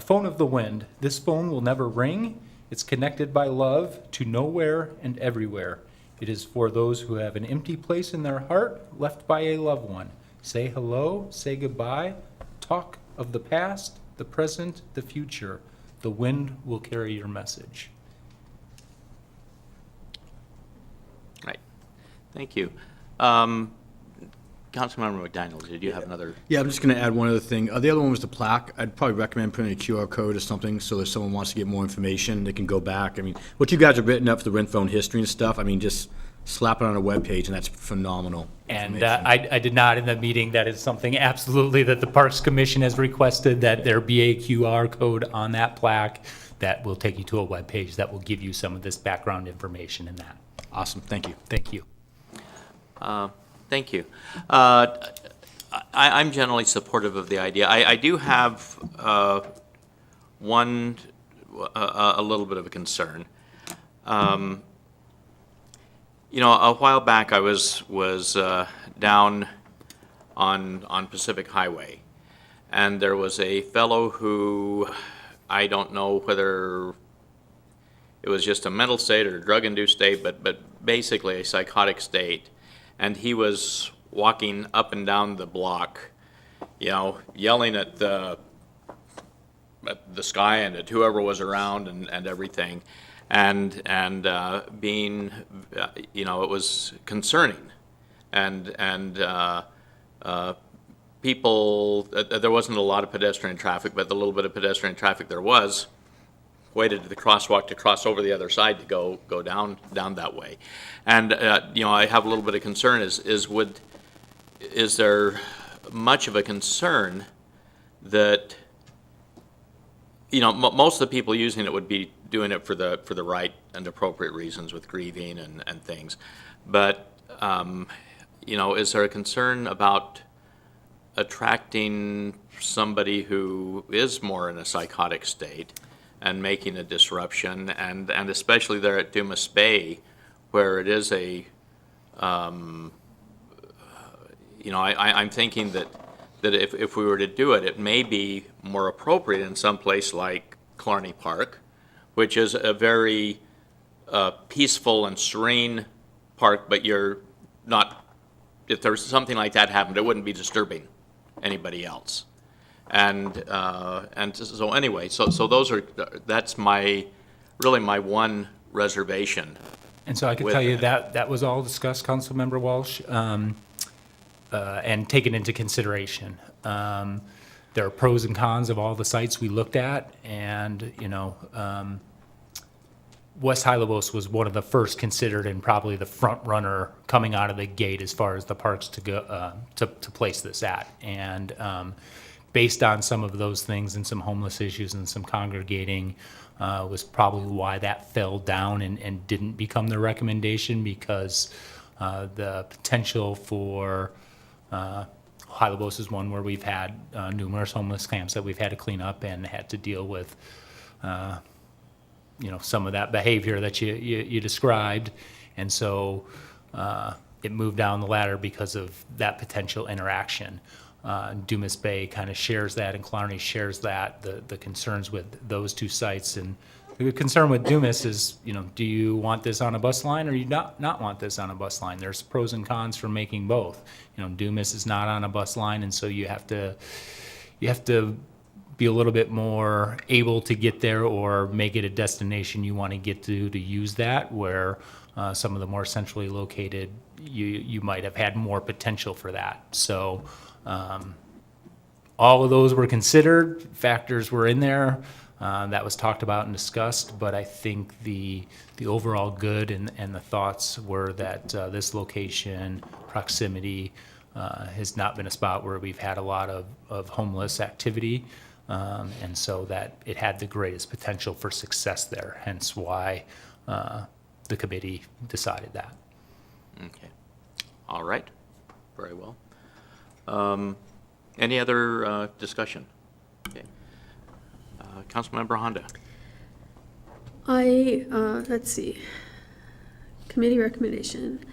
Phone of the wind. This phone will never ring. It's connected by love to nowhere and everywhere. It is for those who have an empty place in their heart left by a loved one. Say hello, say goodbye, talk of the past, the present, the future. The wind will carry your message. Right. Thank you. Councilmember McDaniel, did you have another? Yeah, I'm just going to add one other thing. The other one was the plaque. I'd probably recommend putting a QR code or something, so if someone wants to get more information, they can go back. I mean, what you guys have written up for the rent phone history and stuff, I mean, just slap it on a webpage, and that's phenomenal And information. I did not in the meeting, that is something absolutely that the Parks Commission has requested, that there be a QR code on that plaque that will take you to a webpage that will give you some of this background information in that. Awesome, thank you. Thank you. Thank you. I'm generally supportive of the idea. I do have a little bit of a concern. You know, a while back, I was down on Pacific Highway, and there was a fellow who, I don't know whether it was just a mental state or a drug-induced state, but basically a psychotic state, and he was walking up and down the block, you know, yelling at the sky and at whoever was around and everything. And being, you know, it was concerning, and people. There wasn't a lot of pedestrian traffic, but the little bit of pedestrian traffic there was, waited at the crosswalk to cross over the other side to go down that way. And you know, I have a little bit of concern. Is there much of a concern that, you know, most of the people using it would be doing it for the right and appropriate reasons with grieving and things. But, you know, is there a concern about attracting somebody who is more in a psychotic state and making a disruption, and especially there at Dumas Bay, where it is a, you know, I'm thinking that if we were to do it, it may be more appropriate in some place like Clarny Park, which is a very peaceful and serene park, but you're not, if there's something like that happened, it wouldn't be disturbing anybody else. And so anyway, so those are, that's really my one reservation. And so I can With tell you that. that was all discussed, Councilmember Walsh, and taken into consideration. There are pros and cons of all the sites we looked at, and, you know, West Hylebos was one of the first considered and probably the front runner coming out of the gate as far as the parks to go to place this at. And based on some of those things and some homeless issues and some congregating, was probably why that fell down and didn't become the recommendation, because the potential for Hylebos is one where we've had numerous homeless camps that we've had to clean up and had to deal with, you know, some of that behavior that you described. And so it moved down the ladder because of that potential interaction. Dumas Bay kind of shares that, and Clarny shares that, the concerns with those two sites. And the concern with Dumas is, you know, do you want this on a bus line, or you not want this on a bus line? There's pros and cons for making both. You know, Dumas is not on a bus line, and so you have to be a little bit more able to get there or make it a destination you want to get to use that, where some of the more centrally located, you might have had more potential for that. So all of those were considered, factors were in there. That was talked about and discussed, but I think the overall good and the thoughts were that this location, proximity, has not been a spot where we've had a lot of homeless activity, and so that it had the greatest potential for success there, hence why the committee decided that. Okay. All right. Very well. Any other discussion? Okay. Councilmember Honda. Let's see, committee recommendation.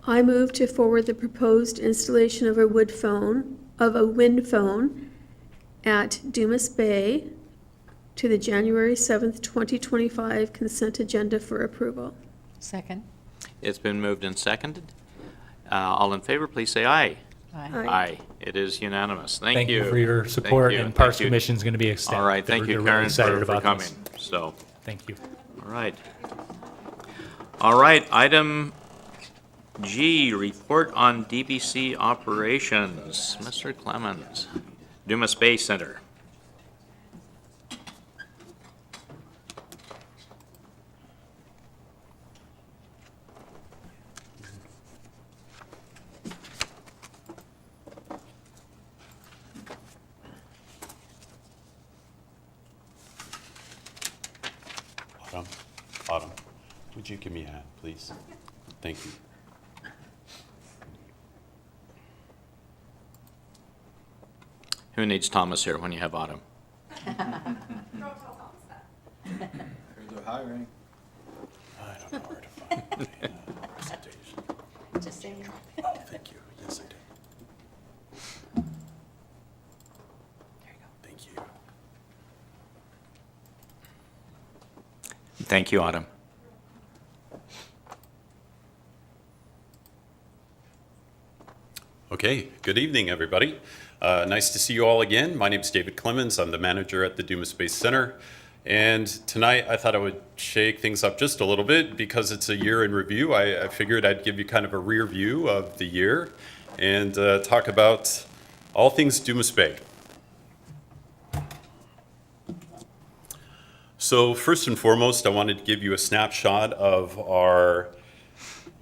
I move to forward the proposed installation of a wind phone at Dumas Bay to the January 7th, 2025 consent agenda for approval. Second. It's been moved and seconded. All in favor, please say aye. Aye. It is unanimous. Thank you. Thank you for your support, Thank you. and Parks Thank you. Commission's going to be ecstatic. All right, thank They're you, really Karen, excited for about coming. this. So, Thank you. all right. All right, item G, report on DBC operations. Mr. Clemens, Dumas Bay Center. Autumn, would you give me a hand, please? Thank you. Who needs Thomas here when you have Autumn? I don't know where to find my presentation. Just saying. Oh, thank you. Yes, I did. There you go. Thank you. Thank you, Autumn. Okay, good evening, everybody. Nice to see you all again. My name is David Clemens. I'm the manager at the Dumas Bay Center. And tonight I thought I would shake things up just a little bit because it's a year in review. I figured I'd give you kind of a rear view of the year and talk about all things Dumas Bay. So first and foremost, I wanted to give you a snapshot of our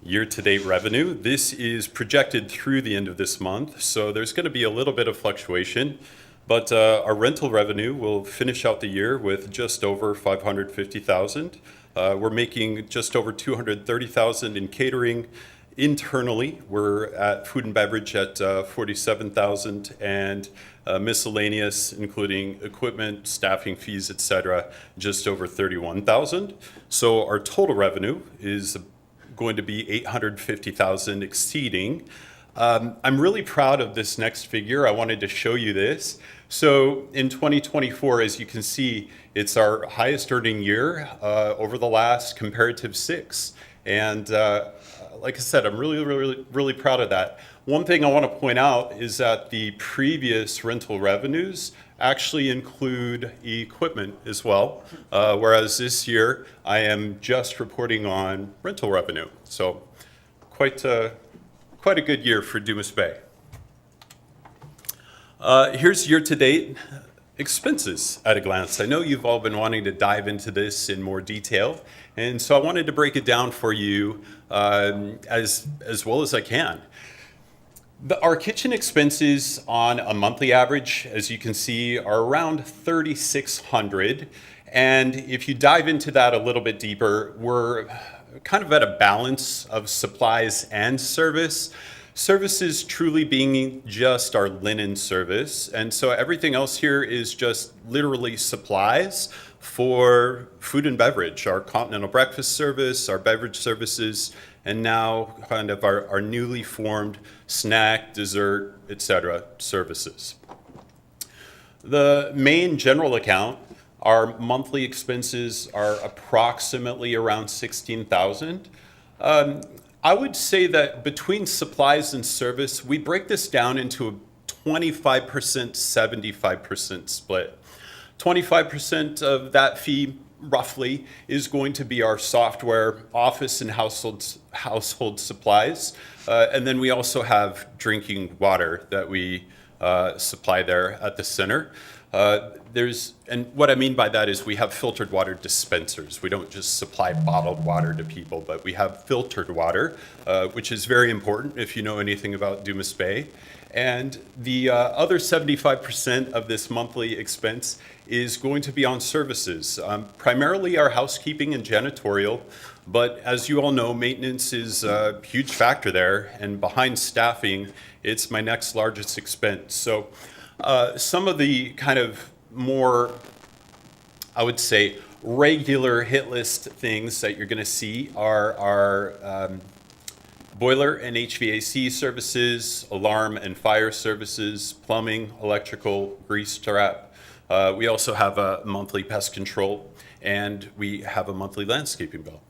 year-to-date revenue. This is projected through the end of this month, so there's going to be a little bit of fluctuation, but our rental revenue will finish out the year with just over $550,000. We're making just over $230,000 in catering. Internally, we're at food and beverage at $47,000 and miscellaneous, including equipment, staffing fees, etc., just over $31,000. So our total revenue is going to be $850,000 exceeding. I'm really proud of this next figure. I wanted to show you this. So in 2024, as you can see, it's our highest earning year over the last comparative 6. And like I said, I'm really proud of that. One thing I want to point out is that the previous rental revenues actually include equipment as well, whereas this year I am just reporting on rental revenue. So quite a good year for Dumas Bay. Here's year-to-date expenses at a glance. I know you've all been wanting to dive into this in more detail, and so I wanted to break it down for you as well as I can. Our kitchen expenses on a monthly average, as you can see, are around $3,600. And if you dive into that a little bit deeper, we're kind of at a balance of supplies and service. Services truly being just our linen service. And so everything else here is just literally supplies for food and beverage, our continental breakfast service, our beverage services, and now kind of our newly formed snack, dessert, etc. services. The main general account, our monthly expenses are approximately around $16,000. I would say that between supplies and service, we break this down into a 25%, 75% split. 25% of that fee roughly is going to be our software, office and household supplies. And then we also have drinking water that we supply there at the center. And what I mean by that is we have filtered water dispensers. We don't just supply bottled water to people, but we have filtered water, which is very important if you know anything about Dumas Bay. And the other 75% of this monthly expense is going to be on services, primarily our housekeeping and janitorial. But as you all know, maintenance is a huge factor there. And behind staffing, it's my next largest expense. So some of the kind of more, I would say, regular hit list things that you're going to see are boiler and HVAC services, alarm and fire services, plumbing, electrical, grease trap. We also have a monthly pest control, and we have a monthly landscaping bill.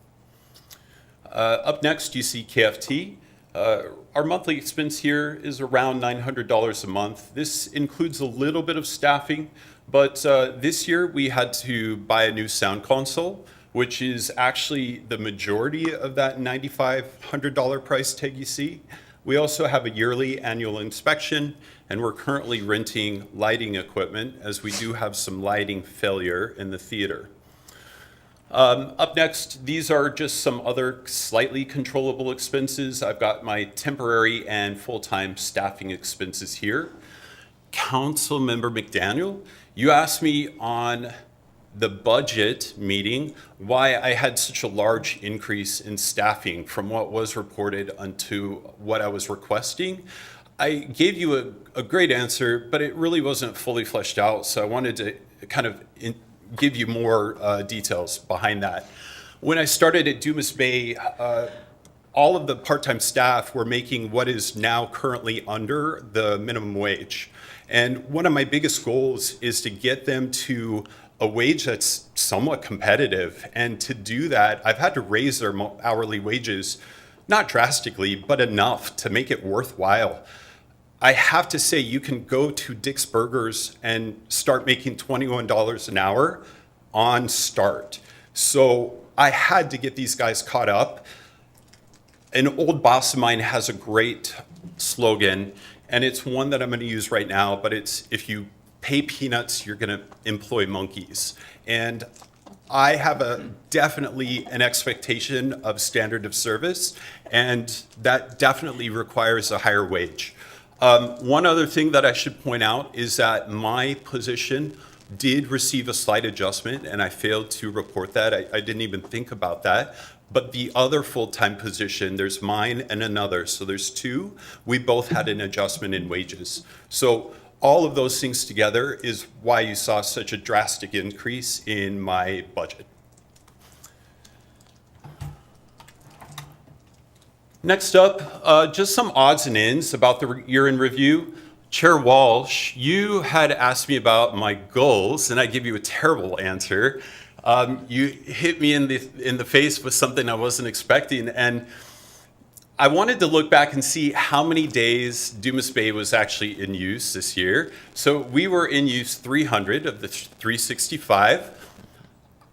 Up next, you see KFT. Our monthly expense here is around $900 a month. This includes a little bit of staffing, but this year we had to buy a new sound console, which is actually the majority of that $9,500 price tag you see. We also have a yearly annual inspection, and we're currently renting lighting equipment as we do have some lighting failure in the theater. Up next, these are just some other slightly controllable expenses. I've got my temporary and full-time staffing expenses here. Councilmember McDaniel, you asked me on the budget meeting why I had such a large increase in staffing from what was reported unto what I was requesting. I gave you a great answer, but it really wasn't fully fleshed out, so I wanted to kind of give you more details behind that. When I started at Dumas Bay, all of the part-time staff were making what is now currently under the minimum wage. And one of my biggest goals is to get them to a wage that's somewhat competitive. And to do that, I've had to raise their hourly wages, not drastically, but enough to make it worthwhile. I have to say, you can go to Dick's Burgers and start making $21 an hour on start. So I had to get these guys caught up. An old boss of mine has a great slogan, and it's one that I'm going to use right now, but it's, if you pay peanuts, you're going to employ monkeys. And I have definitely an expectation of standard of service, and that definitely requires a higher wage. One other thing that I should point out is that my position did receive a slight adjustment, and I failed to report that. I didn't even think about that. But the other full-time position, there's mine and another, so there's two. We both had an adjustment in wages. So all of those things together is why you saw such a drastic increase in my budget. Next up, just some odds and ends about the year in review. Chair Walsh, you had asked me about my goals, and I gave you a terrible answer. You hit me in the face with something I wasn't expecting, and I wanted to look back and see how many days Dumas Bay was actually in use this year. So we were in use 300 of the 365.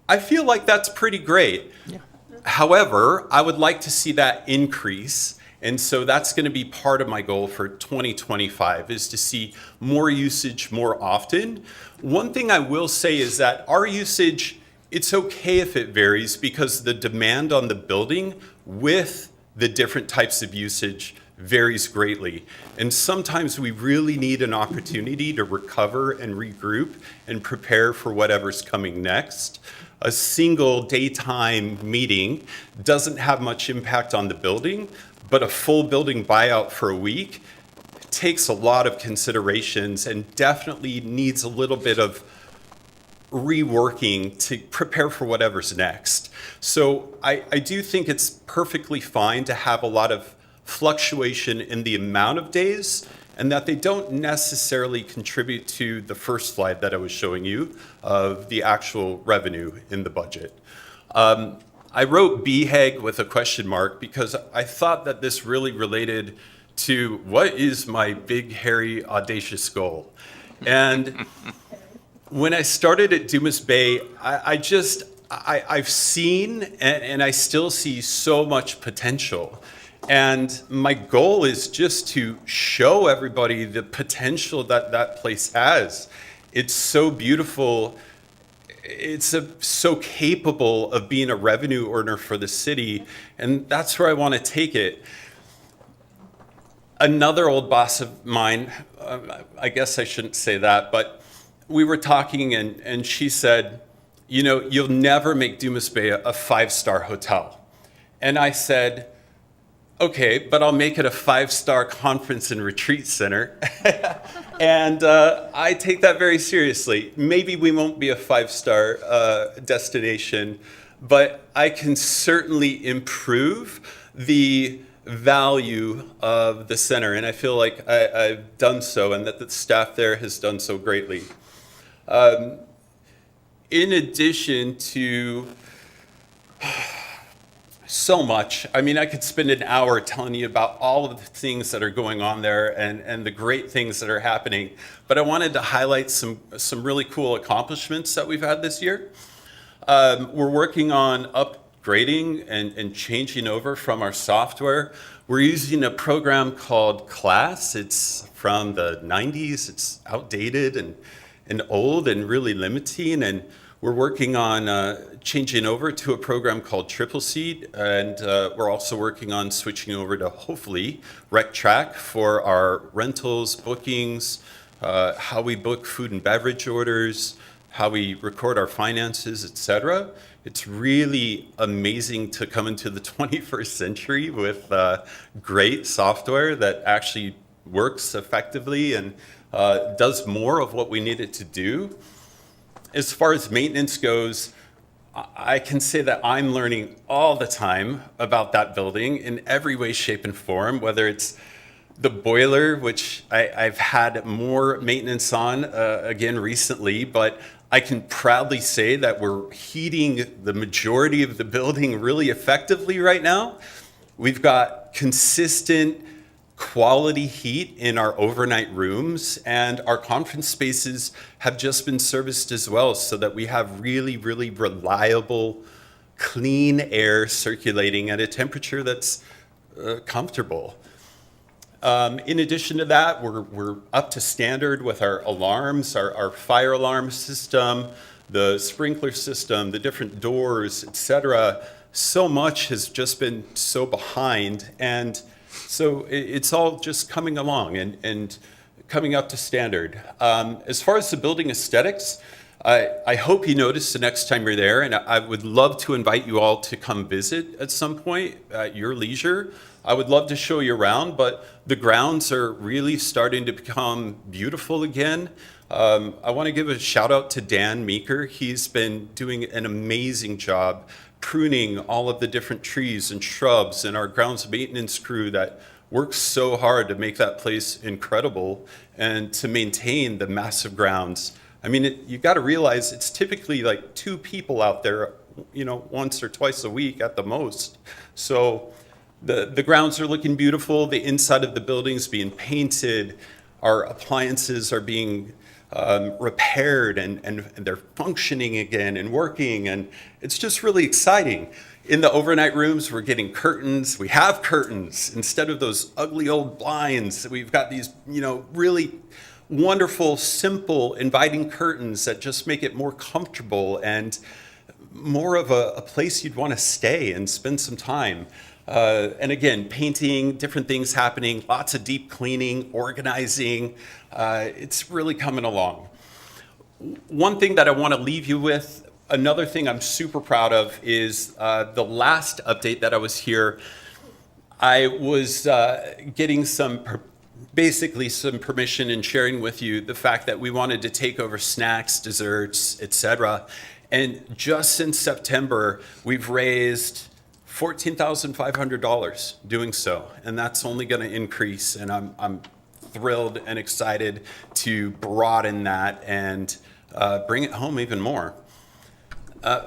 I feel like that's pretty great. Yeah. However, I would like to see that increase, and so that's going to be part of my goal for 2025, is to see more usage more often. One thing I will say is that our usage, it's okay if it varies, because the demand on the building with the different types of usage varies greatly. And sometimes we really need an opportunity to recover and regroup and prepare for whatever's coming next. A single daytime meeting doesn't have much impact on the building, but a full building buyout for a week takes a lot of considerations and definitely needs a little bit of reworking to prepare for whatever's next. So I do think it's perfectly fine to have a lot of fluctuation in the amount of days, and that they don't necessarily contribute to the first slide that I was showing you of the actual revenue in the budget. I wrote BHAG with a question mark because I thought that this really related to what is my big, hairy, audacious goal. And when I started at Dumas Bay, I've seen and I still see so much potential. And my goal is just to show everybody the potential that that place has. It's so beautiful. It's so capable of being a revenue earner for the city, and that's where I want to take it. Another old boss of mine, I guess I shouldn't say that, but we were talking and she said, you know, you'll never make Dumas Bay a 5-star hotel. And I said, okay, but I'll make it a 5-star conference and retreat center. And I take that very seriously. Maybe we won't be a 5-star destination, but I can certainly improve the value of the center. And I feel like I've done so, and that the staff there has done so greatly. In addition to So much. I mean, I could spend an hour telling you about all of the things that are going on there and the great things that are happening. But I wanted to highlight some really cool accomplishments that we've had this year. We're working on upgrading and changing over from our software. We're using a program called Class. It's from the 90s. It's outdated and old and really limiting. And we're working on changing over to a program called Triple Seed. And we're also working on switching over to, hopefully, RecTrack for our rentals, bookings, how we book food and beverage orders, how we record our finances, etc. It's really amazing to come into the 21st century with great software that actually works effectively and does more of what we need it to do. As far as maintenance goes, I can say that I'm learning all the time about that building in every way, shape, and form, whether it's the boiler, which I've had more maintenance on again recently, but I can proudly say that we're heating the majority of the building really effectively right now. We've got consistent quality heat in our overnight rooms, and our conference spaces have just been serviced as well, so that we have really, really reliable, clean air circulating at a temperature that's comfortable. In addition to that, we're up to standard with our alarms, our fire alarm system, the sprinkler system, the different doors, etc. So much has just been so behind, and so it's all just coming along and coming up to standard. As far as the building aesthetics, I hope you notice the next time you're there, and I would love to invite you all to come visit at some point at your leisure. I would love to show you around, but the grounds are really starting to become beautiful again. I want to give a shout out to Dan Meeker. He's been doing an amazing job pruning all of the different trees and shrubs, and our grounds maintenance crew that works so hard to make that place incredible and to maintain the massive grounds. I mean, you got to realize it's typically like 2 people out there, once or twice a week at the most. So the grounds are looking beautiful. The inside of the building's being painted. Our appliances are being repaired and they're functioning again and working, and it's just really exciting. In the overnight rooms, we're getting curtains. We have curtains instead of those ugly old blinds. We've got these, really wonderful, simple, inviting curtains that just make it more comfortable and more of a place you'd want to stay and spend some time. And again, painting, different things happening, lots of deep cleaning, organizing. It's really coming along. One thing that I want to leave you with, another thing I'm super proud of is the last update that I was here, I was getting basically some permission and sharing with you the fact that we wanted to take over snacks, desserts, etc. And just since September, we've raised $14,500 doing so, and that's only going to increase. And I'm thrilled and excited to broaden that and bring it home even more.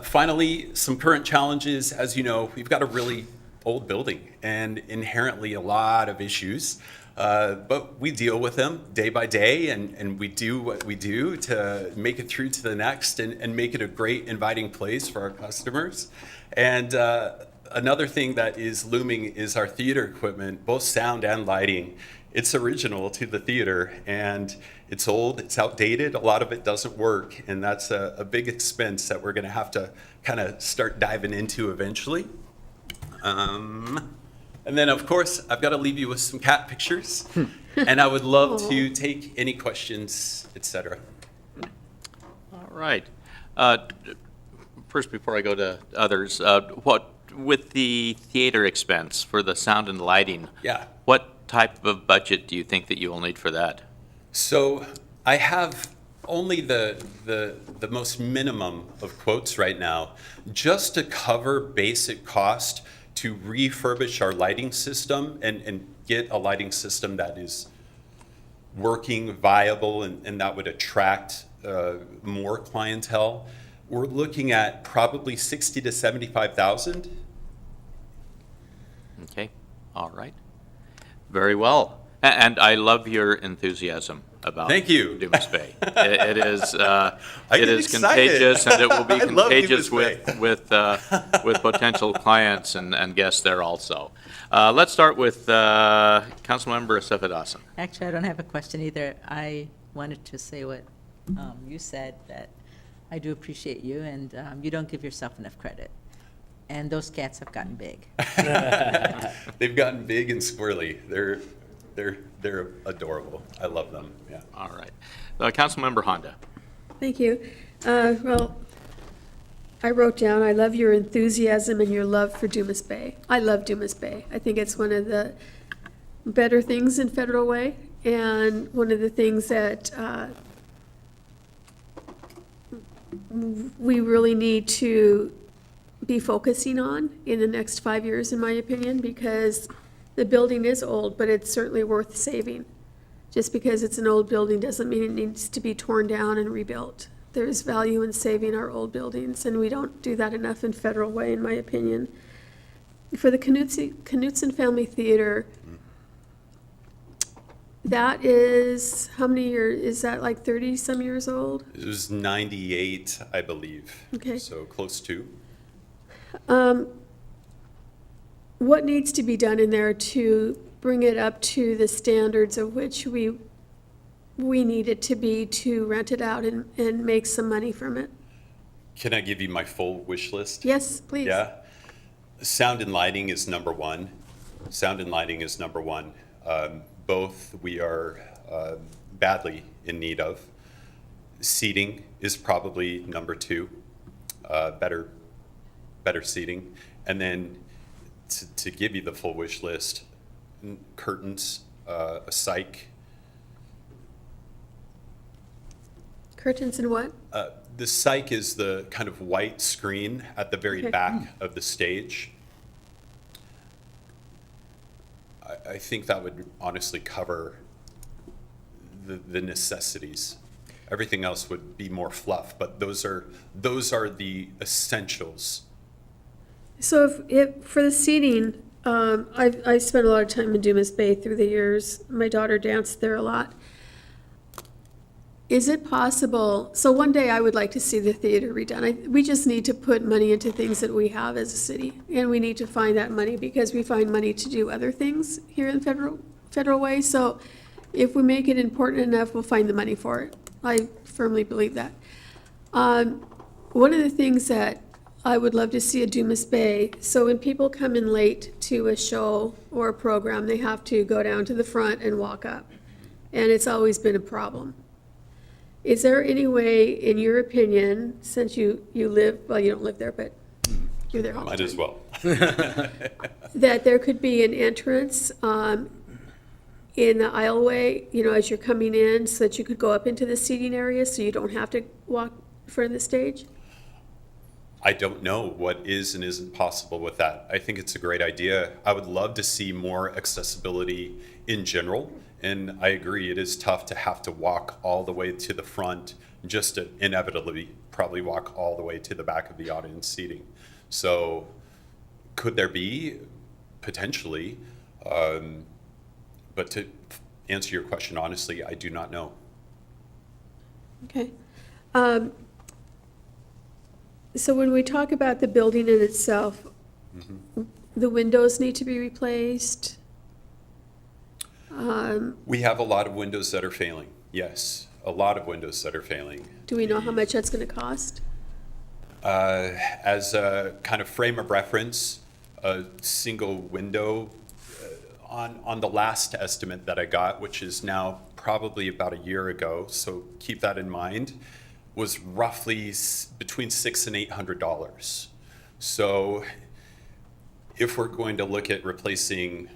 Finally, some current challenges. As you know, we've got a really old building and inherently a lot of issues, but we deal with them day by day, and we do what we do to make it through to the next and make it a great, inviting place for our customers. And another thing that is looming is our theater equipment, both sound and lighting. It's original to the theater, and it's old, it's outdated, a lot of it doesn't work, and that's a big expense that we're going to have to kind of start diving into eventually. And then, of course, I've got to leave you with some cat pictures, and I would love to take any questions, etc. All right. First, before I go to others, with the theater expense for the sound and lighting, Yeah. what type of budget do you think that you will need for that? So I have only the most minimum of quotes right now, just to cover basic cost to refurbish our lighting system and get a lighting system that is working, viable, and that would attract more clientele. We're looking at probably $60,000 to $75,000 Okay, all right. Very well. And I love your enthusiasm about Thank you. Dumas Bay. It is, I it get is excited. contagious, and it will be I love contagious Dumas Bay. with potential clients and guests there also. Let's start with Councilmember Assefa Dawson. Actually, I don't have a question either. I wanted to say what you said, that I do appreciate you, and you don't give yourself enough credit. And those cats have gotten big. They've gotten big and squirrely. They're adorable. I love them, yeah. All right. Councilmember Honda. Thank you. Well, I wrote down, I love your enthusiasm and your love for Dumas Bay. I love Dumas Bay. I think it's one of the better things in Federal Way, and one of the things that we really need to be focusing on in the next 5 years, in my opinion, because the building is old, but it's certainly worth saving. Just because it's an old building doesn't mean it needs to be torn down and rebuilt. There's value in saving our old buildings, and we don't do that enough in Federal Way, in my opinion. For the Knutson Family Theater, that is, how many years, is that like 30-some years old? It was 98, I believe. Okay. So close to. What needs to be done in there to bring it up to the standards of which we need it to be to rent it out and make some money from it? Can I give you my full wish list? Yes, please. Yeah. Sound and lighting is number one. Sound and lighting is number one. Both we are badly in need of. Seating is probably number two. Better seating. And then to give you the full wish list, curtains, a cyc. Curtains and what? The cyc is the kind of white screen at the very Okay. back of the stage. I think that would honestly cover the necessities. Everything else would be more fluff, but those are the essentials. So if for the seating, I spent a lot of time in Dumas Bay through the years. My daughter danced there a lot. Is it possible, so one day I would like to see the theater redone. We just need to put money into things that we have as a city, and we need to find that money because we find money to do other things here in Federal Way. So if we make it important enough, we'll find the money for it. I firmly believe that. One of the things that I would love to see at Dumas Bay, so when people come in late to a show or a program, they have to go down to the front and walk up. And it's always been a problem. Is there any way, in your opinion, since you live, well, you don't live there, but you're there all the Might time, as well. that there could be an entrance in the aisleway, as you're coming in, so that you could go up into the seating area, so you don't have to walk in front of the stage? I don't know what is and isn't possible with that. I think it's a great idea. I would love to see more accessibility in general. And I agree, it is tough to have to walk all the way to the front, just to inevitably probably walk all the way to the back of the audience seating. So could there be? Potentially. But to answer your question honestly, I do not know. Okay. So when we talk about the building in itself, the windows need to be replaced. We have a lot of windows that are failing. Yes, a lot of windows that are failing. Do we know how much that's going to cost? As a kind of frame of reference, a single window on the last estimate that I got, which is now probably about a year ago, so keep that in mind, was roughly between $600 and $800. So if we're going to look at replacing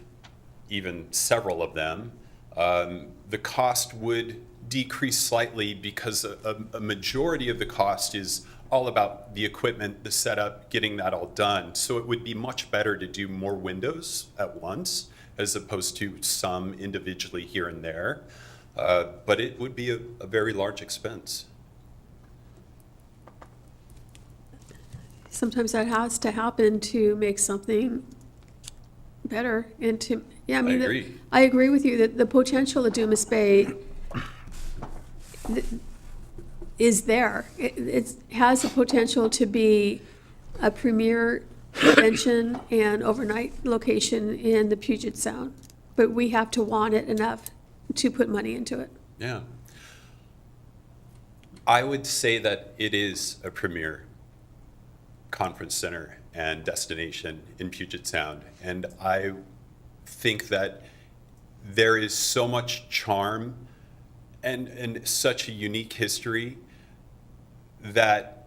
even several of them, the cost would decrease slightly because a majority of the cost is all about the equipment, the setup, getting that all done. So it would be much better to do more windows at once as opposed to some individually here and there. But it would be a very large expense. Sometimes that has to happen to make something better. And to, yeah, I mean, agree. I agree with you that the potential of Dumas Bay is there. It has the potential to be a premier convention and overnight location in the Puget Sound. But we have to want it enough to put money into it. Yeah. I would say that it is a premier conference center and destination in Puget Sound. And I think that there is so much charm and such a unique history that,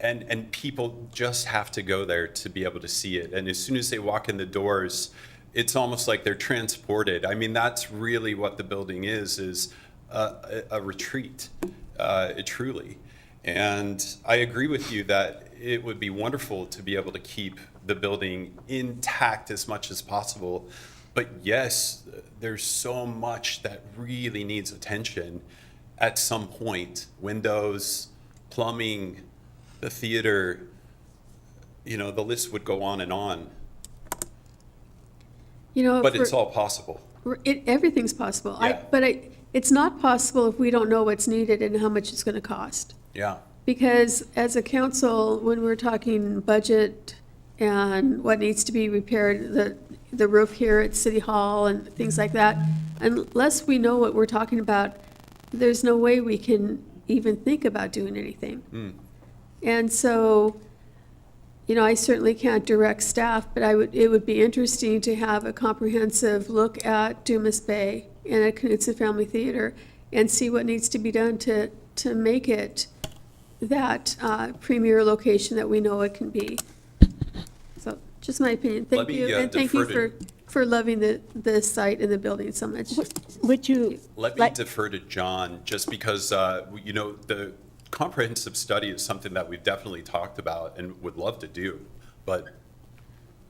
and people just have to go there to be able to see it. And as soon as they walk in the doors, it's almost like they're transported. I mean, that's really what the building is a retreat, truly. And I agree with you that it would be wonderful to be able to keep the building intact as much as possible. But yes, there's so much that really needs attention at some point. Windows, plumbing, the theater, you know, the list would go on and on. You know, But it's all possible. everything's possible. Yeah. It's not possible if we don't know what's needed and how much it's going to cost. Yeah. Because as a council, when we're talking budget and what needs to be repaired, the roof here at City Hall and things like that, unless we know what we're talking about, there's no way we can even think about doing anything. And so, you know, I certainly can't direct staff, but it would be interesting to have a comprehensive look at Dumas Bay and at Knudsen Family Theater and see what needs to be done to make it that premier location that we know it can be. So, just my opinion. Thank Let me, you, and thank you defer for loving the site and the building so much. Would you, Let me like, defer to John, just because, you know, the comprehensive study is something that we've definitely talked about and would love to do, but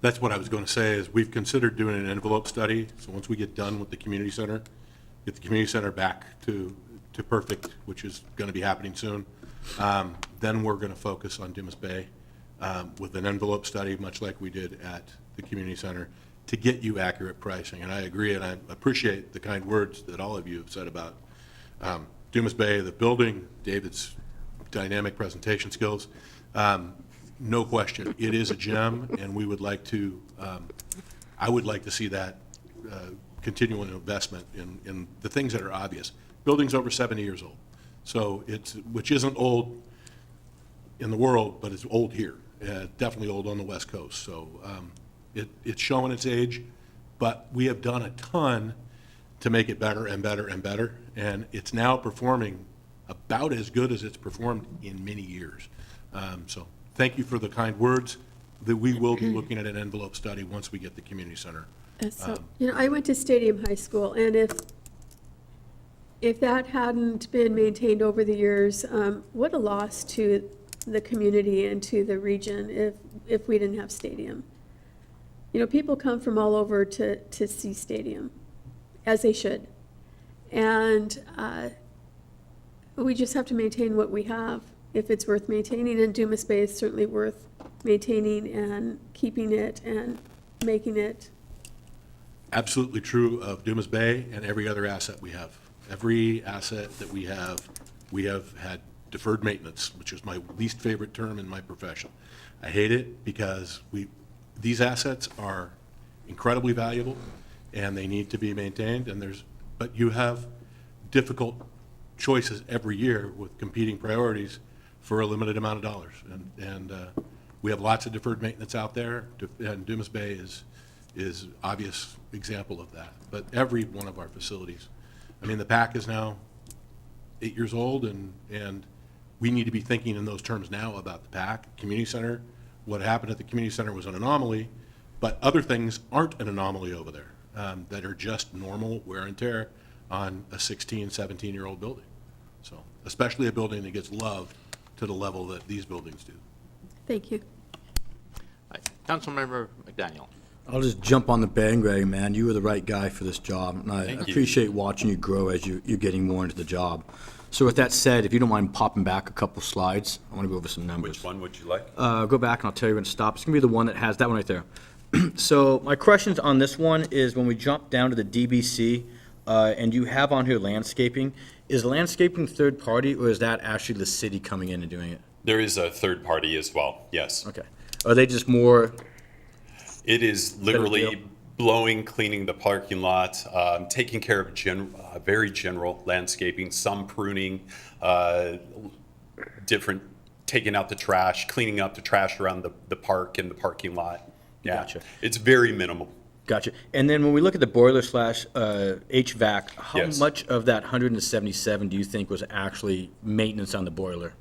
That's what I was going to say, is we've considered doing an envelope study. So once we get done with the community center, get the community center back to perfect, which is going to be happening soon, then we're going to focus on Dumas Bay with an envelope study, much like we did at the community center, to get you accurate pricing. And I agree, and I appreciate the kind words that all of you have said about Dumas Bay, the building, David's dynamic presentation skills. No question, it is a gem, and we would like to, I would like to see that continual investment in the things that are obvious. Building's over 70 years old, so which isn't old in the world, but it's old here. Definitely old on the West Coast, so it's showing its age, but we have done a ton to make it better and better and better, and it's now performing about as good as it's performed in many years. So thank you for the kind words. That we will be looking at an envelope study once we get the community center. So, you know, I went to Stadium High School, and if that hadn't been maintained over the years, what a loss to the community and to the region if we didn't have Stadium. You know, people come from all over to see Stadium, as they should. And we just have to maintain what we have, if it's worth maintaining, and Dumas Bay is certainly worth maintaining and keeping it and making it. Absolutely true of Dumas Bay and every other asset we have. Every asset that we have had deferred maintenance, which is my least favorite term in my profession. I hate it because these assets are incredibly valuable and they need to be maintained, but you have difficult choices every year with competing priorities for a limited amount of dollars. And we have lots of deferred maintenance out there, and Dumas Bay is obvious example of that. But every one of our facilities, I mean, the PAC is now 8 years old, and we need to be thinking in those terms now about the PAC. Community center, what happened at the community center was an anomaly, but other things aren't an anomaly over there, that are just normal wear and tear on a 16, 17-year-old building. So, especially a building that gets loved to the level that these buildings do. Thank you. Councilmember McDaniel. I'll just jump on the bandwagon, man. You were the right guy for this job, and I Thank you. appreciate watching you grow as you're getting more into the job. So with that said, if you don't mind popping back a couple slides, I want to go over some numbers. which one would you like? Go back and I'll tell you when to stop. It's going to be the one that has, that one right there. So my questions on this one is when we jump down to the DBC, and you have on here landscaping, is landscaping third party or is that actually the city coming in and doing it? There is a third party as well, yes. Okay. Are they just more, It is deal. literally blowing, cleaning the parking lot, taking care of very general landscaping, some pruning, different, taking out the trash, cleaning up the trash around the park and the parking lot. Yeah, Gotcha. it's very minimal. gotcha. And then when we look at the boiler slash HVAC, how Yes. much of that 177 do you think was actually maintenance on the boiler?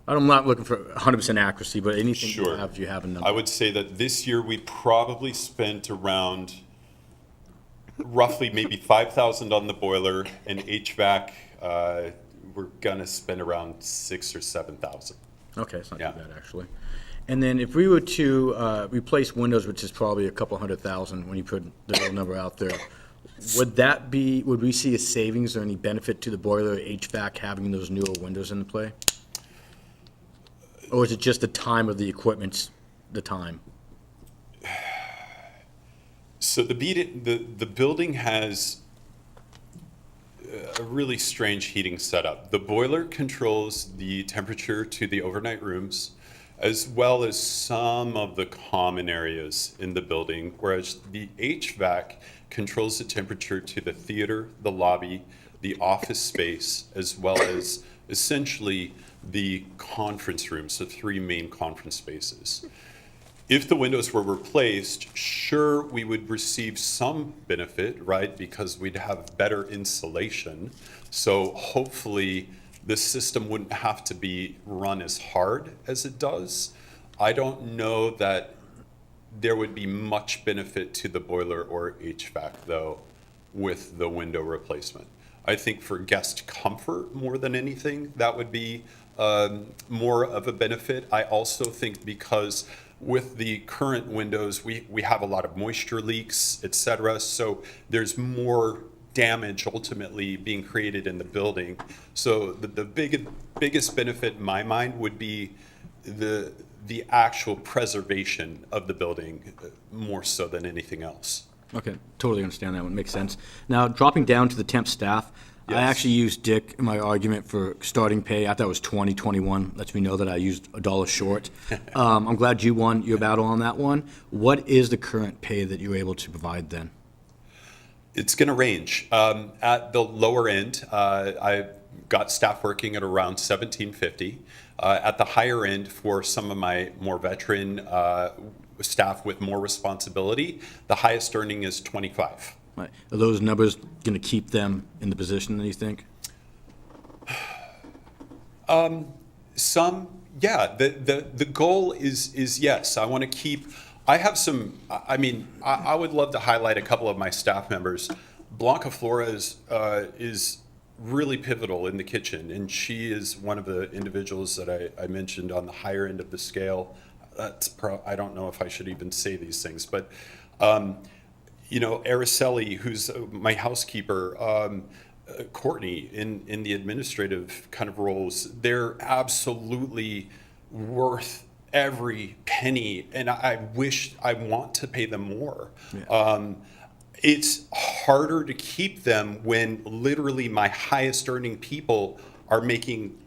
I'm not looking for 100% accuracy, but anything you Sure. have, if you have a number. I would say that this year we probably spent around roughly maybe 5,000 on the boiler, and HVAC, we're gonna spend around 6,000 or 7,000. Okay, it's not Yeah. too bad, actually. And then if we were to replace windows, which is probably a couple 100,000 when you put the real number out there, would we see a savings or any benefit to the boiler HVAC having those newer windows into play? Or is it just the time of the equipment's the time? So the building has a really strange heating setup. The boiler controls the temperature to the overnight rooms, as well as some of the common areas in the building, whereas the HVAC controls the temperature to the theater, the lobby, the office space, as well as essentially the conference rooms, the 3 main conference spaces. If the windows were replaced, sure, we would receive some benefit, right? Because we'd have better insulation. So hopefully the system wouldn't have to be run as hard as it does. I don't know that there would be much benefit to the boiler or HVAC though with the window replacement. I think for guest comfort more than anything, that would be more of a benefit. I also think because with the current windows, we have a lot of moisture leaks, et cetera, so there's more damage ultimately being created in the building. So the biggest benefit in my mind would be the actual preservation of the building more so than anything else. Okay, totally understand that one, makes sense. Now, dropping down to the temp staff, I Yes. actually used Dick in my argument for starting pay. I thought it was 2021, lets me know that I used $1 short. I'm glad you won your battle on that one. What is the current pay that you're able to provide then? It's going to range. At the lower end, I got staff working at around $17.50. At the higher end, for some of my more veteran staff with more responsibility, the highest earning is $25. Right. Are those numbers going to keep them in the position, you think? Some, yeah. The goal is yes. I want to keep. I have some. I mean, I would love to highlight a couple of my staff members. Blanca Flores is really pivotal in the kitchen, and she is one of the individuals that I mentioned on the higher end of the scale. I don't know if I should even say these things, but you know, Araceli, who's my housekeeper, Courtney in the administrative kind of roles, they're absolutely worth every penny, and I want to pay them more. Yeah. It's harder to keep them when literally my highest earning people are making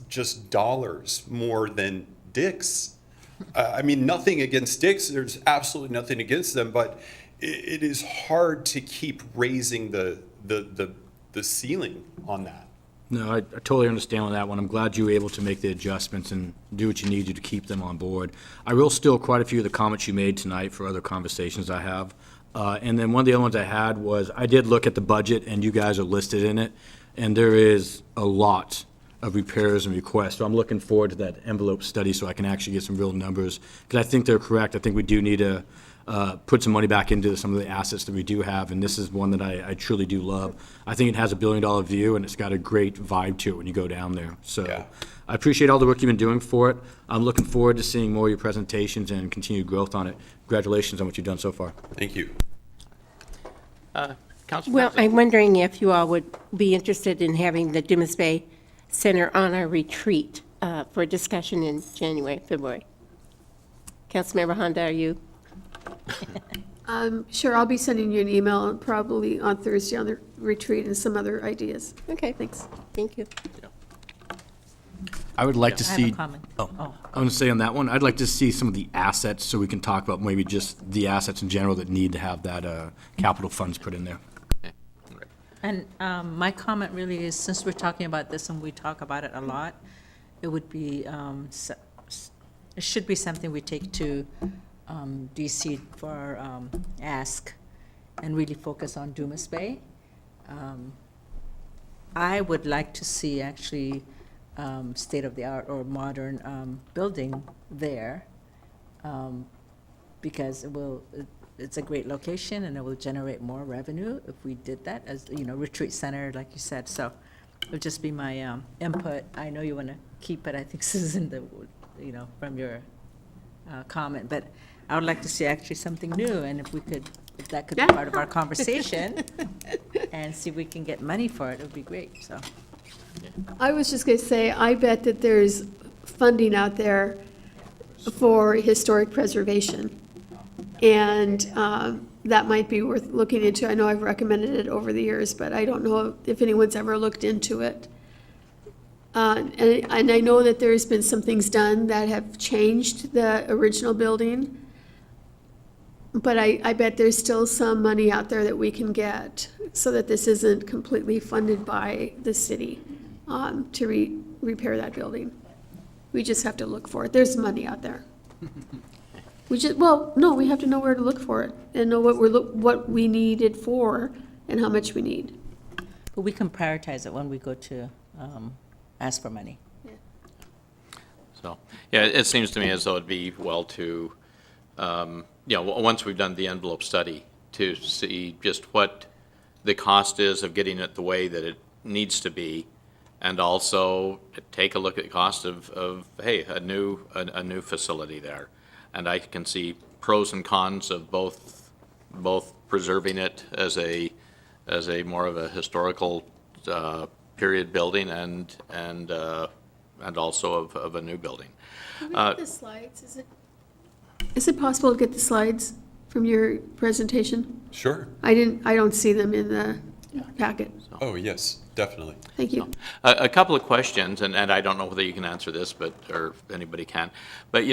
just dollars more than Dick's. I mean, nothing against Dick's, there's absolutely nothing against them, but it is hard to keep raising the ceiling on that. No, I totally understand on that one. I'm glad you were able to make the adjustments and do what you need to keep them on board. I will steal quite a few of the comments you made tonight for other conversations I have. And then one of the other ones I had was, I did look at the budget, and you guys are listed in it, and there is a lot of repairs and requests. So I'm looking forward to that envelope study so I can actually get some real numbers, because I think they're correct. I think we do need to put some money back into some of the assets that we do have, and this is one that I truly do love. I think it has a billion-dollar view, and it's got a great vibe to it when you go down there. So Yeah. I appreciate all the work you've been doing for it. I'm looking forward to seeing more of your presentations and continued growth on it. Congratulations on what you've done so far. Thank you. Council Well, President? I'm wondering if you all would be interested in having the Dumas Bay Center on our retreat for discussion in January, February. Councilmember Honda, are you? Sure, I'll be sending you an email probably on Thursday on the retreat and some other ideas. Okay, Thanks. thank you. I would like to I have see. a comment. I want to say on that one, I'd like to see some of the assets so we can talk about maybe just the assets in general that need to have that capital funds put in there. And my comment really is, since we're talking about this and we talk about it a lot, it would be, it should be something we take to DC for ask and really focus on Dumas Bay. I would like to see actually state-of-the-art or modern building there, because it's a great location and it will generate more revenue if we did that, as, retreat center, like you said. So it would just be my input. I know you want to keep it, I think, Susan, from your comment, but I would like to see actually something new, and if that could be part of our conversation and see if we can get money for it, it would be great, so. I was just going to say, I bet that there's funding out there for historic preservation. And that might be worth looking into. I know I've recommended it over the years, but I don't know if anyone's ever looked into it. And I know that there's been some things done that have changed the original building. But I bet there's still some money out there that we can get so that this isn't completely funded by the city to repair that building. We just have to look for it. There's money out there. We have to know where to look for it and know what we need it for and how much we need. But we can prioritize it when we go to ask for money. So, yeah, it seems to me as though it'd be well to, once we've done the envelope study, to see just what the cost is of getting it the way that it needs to be, and also take a look at the cost of hey, a new facility there. And I can see pros and cons of both preserving it as a more of a historical period building and also of a new building. Can we get the slides? Is it possible to get the slides from your presentation? Sure. I don't see them in the packet. Oh, yes, definitely. Thank you. A couple of questions, and I don't know whether you can answer this, or anybody can. But,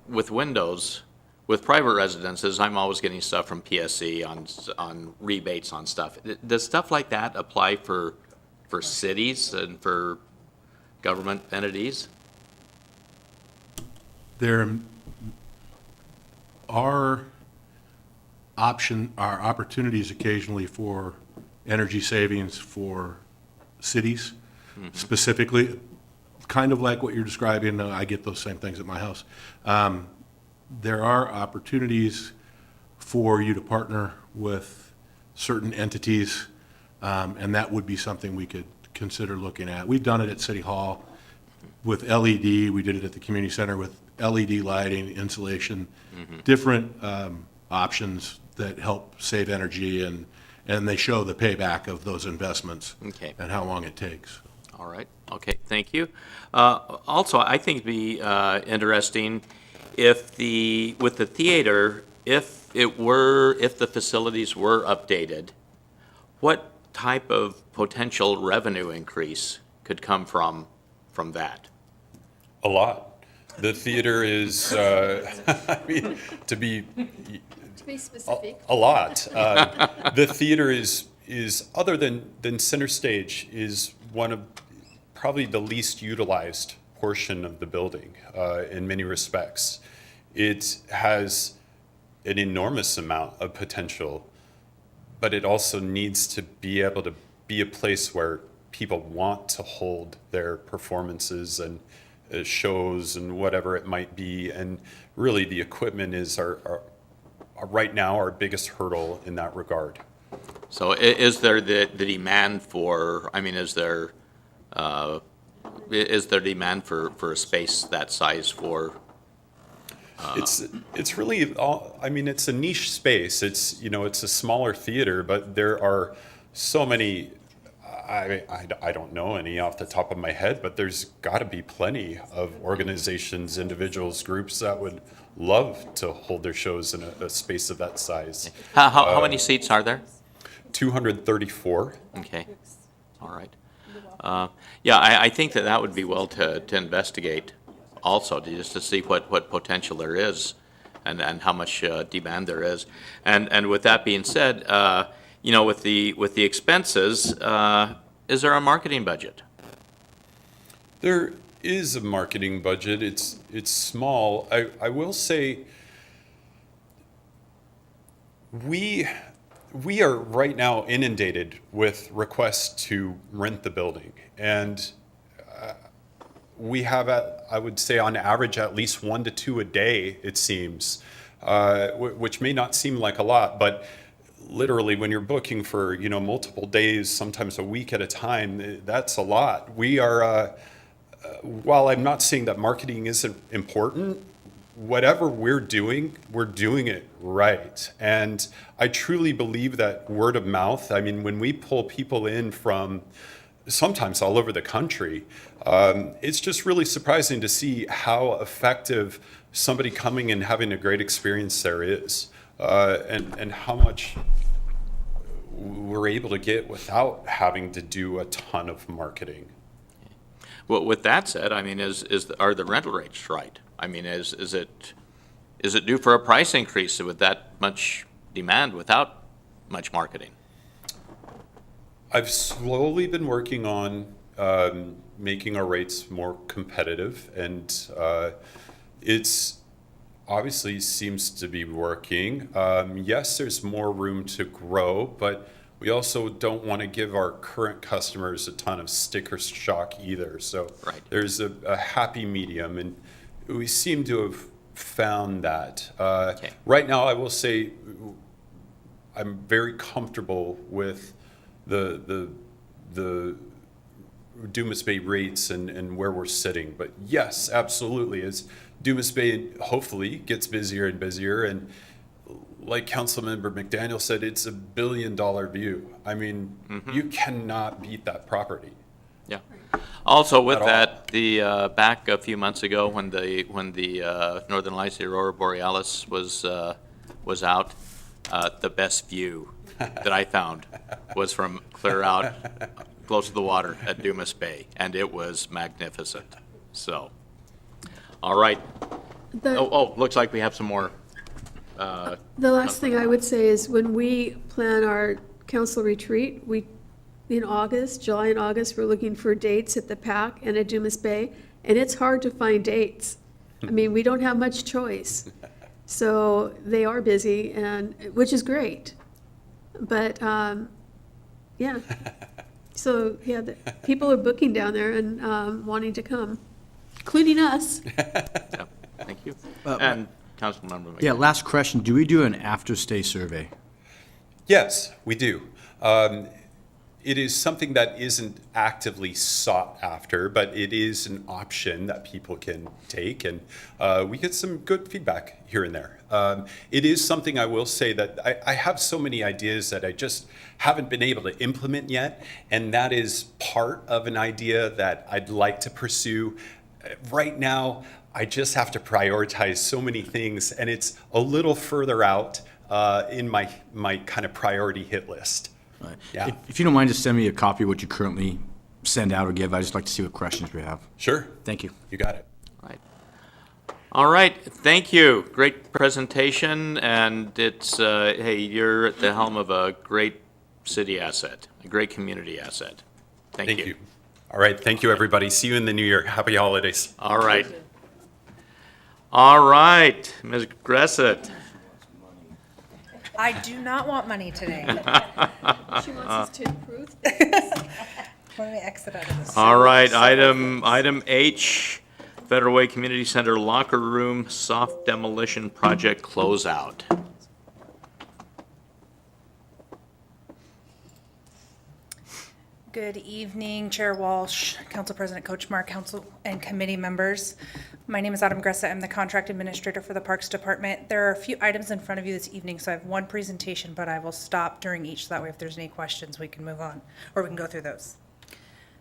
with windows, with private residences, I'm always getting stuff from PSC on rebates on stuff. Does stuff like that apply for cities and for government entities? There are opportunities occasionally for energy savings for cities, specifically, kind of like what you're describing. I get those same things at my house. There are opportunities for you to partner with certain entities, and that would be something we could consider looking at. We've done it at City Hall with LED. We did it at the community center with LED lighting, insulation, different options that help save energy, and they show the payback of those investments. Okay. And how long it takes. All right, okay, thank you. Also, I think it'd be interesting with the theater, if the facilities were updated, what type of potential revenue increase could come from that? A lot. The theater is, I mean, to be specific. a lot. The theater is other than Center Stage, is one of probably the least utilized portion of the building in many respects. It has an enormous amount of potential, but it also needs to be able to be a place where people want to hold their performances and shows and whatever it might be. And really, the equipment is right now our biggest hurdle in that regard. So is there the demand for, I mean, is there demand for a space that size for? It's really I mean, it's a niche space. It's a smaller theater, but there are so many I don't know any off the top of my head, but there's got to be plenty of organizations, individuals, groups that would love to hold their shows in a space of that size. How many seats are there? 234. Okay, all right. Yeah, I think that would be well to investigate also, just to see what potential there is and how much demand there is. And with that being said, you know, with the expenses, is there a marketing budget? There is a marketing budget. It's small. I will say we are right now inundated with requests to rent the building, and we have, I would say, on average, at least 1 to 2 a day, it seems, which may not seem like a lot, but literally when you're booking for, you know, multiple days, sometimes a week at a time, that's a lot. We are, while I'm not saying that marketing isn't important, whatever we're doing it right. And I truly believe that word of mouth, I mean, when we pull people in from sometimes all over the country, it's just really surprising to see how effective somebody coming and having a great experience there is, and how much we're able to get without having to do a ton of marketing. Well, with that said, I mean, are the rental rates right? I mean, is it due for a price increase with that much demand without much marketing? I've slowly been working on making our rates more competitive, and it's obviously seems to be working. Yes, there's more room to grow, but we also don't want to give our current customers a ton of sticker shock either. So Right. there's a happy medium, and we seem to have found that. Okay. Right now, I will say I'm very comfortable with the Dumas Bay rates and where we're sitting. But yes, absolutely, as Dumas Bay hopefully gets busier and busier, and like Councilmember McDaniel said, it's $1 billion view. I mean, you cannot beat that property. Yeah. Also, with At all. that, the back a few months ago when the Northern Lights, the Aurora Borealis was out, the best view that I found was from clear out close to the water at Dumas Bay, and it was magnificent. So, all right. Looks like we have some more. The last thing I would say is when we plan our council retreat, in August, July and August, we're looking for dates at the PAC and at Dumas Bay, and it's hard to find dates. I mean, we don't have much choice. So they are busy, and, which is great. But, yeah. So, yeah, people are booking down there and wanting to come, including us. Yeah, thank you. And Councilmember McDaniel. Yeah, last question. Do we do an after-stay survey? Yes, we do. It is something that isn't actively sought after, but it is an option that people can take, and we get some good feedback here and there. It is something I will say that I have so many ideas that I just haven't been able to implement yet, and that is part of an idea that I'd like to pursue. Right now, I just have to prioritize so many things, and it's a little further out in my kind of priority hit list. Right. Yeah. If you don't mind, just send me a copy of what you currently send out or give. I'd just like to see what questions we have. Sure. Thank you. You got it. Right. All right, thank you. Great presentation, and it's, hey, you're at the helm of a great city asset, a great community asset. Thank you. All right. Thank you, everybody. See you in the new year. Happy holidays. All right. All right, Ms. Gressett. I do not want money today. She wants us to improve. When we exit out of this. All right, item H, Federal Way Community Center Locker Room Soft Demolition Project Closeout. Good evening, Chair Walsh, Council President Kochmar, council and committee members. My name is Autumn Gressa. I'm the contract administrator for the Parks Department. There are a few items in front of you this evening, so I have one presentation, but I will stop during each, so that way if there's any questions, we can move on, or we can go through those.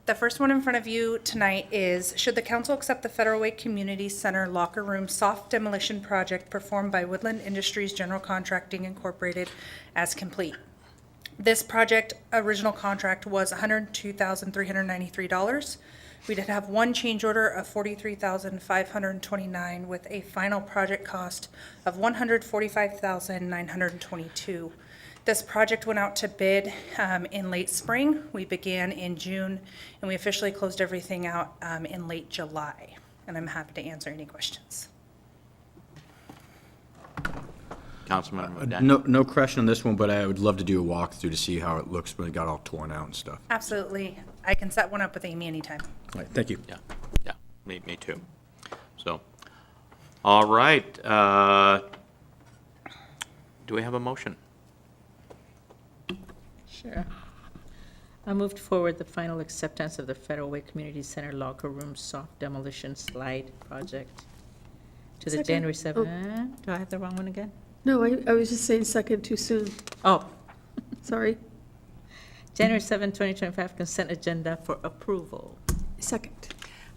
The first one in front of you tonight is, should the council accept the Federal Way Community Center locker room soft demolition project performed by Woodland Industries General Contracting Incorporated as complete? This project original contract was $102,393. We did have one change order of $43,529 with a final project cost of $145,922. This project went out to bid in late spring. We began in June, and we officially closed everything out in late July. And I'm happy to answer any questions. Councilmember Daniel. No question on this one, but I would love to do a walkthrough to see how it looks when it got all torn out and stuff. Absolutely. I can set one up with Amy anytime. All right, thank you. Yeah, me too. So, all right. Do we have a motion? Sure. I moved forward the final acceptance of the Federal Way Community Center locker room soft demolition slide project to the Second. January 7th. Do I have the wrong one again? No, I was just saying second too soon. Oh, Sorry. January 7th, 2025 consent agenda for approval. Second.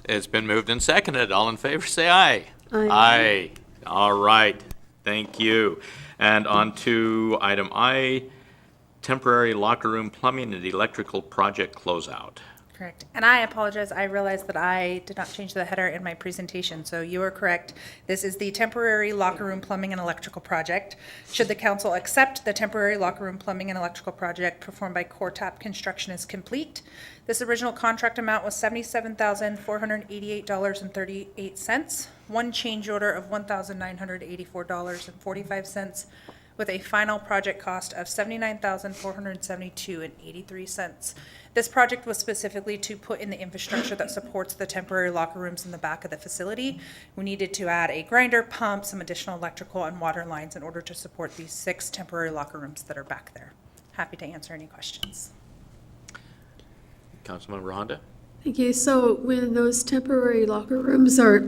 It's been moved and seconded. All in favor, say aye. Aye. Aye. All right. Thank you. And on to item I, temporary locker room plumbing and electrical project closeout. Correct. And I apologize, I realized that I did not change the header in my presentation, so you are correct. This is the temporary locker room plumbing and electrical project. Should the council accept the temporary locker room plumbing and electrical project performed by Core Tap Construction is complete? This original contract amount was $77,488.38. One change order of $1,984.45 with a final project cost of $79,472.83. This project was specifically to put in the infrastructure that supports the temporary locker rooms in the back of the facility. We needed to add a grinder, pump, some additional electrical and water lines in order to support these 6 temporary locker rooms that are back there. Happy to answer any questions. Councilmember Honda? Thank you. So when those temporary locker rooms are,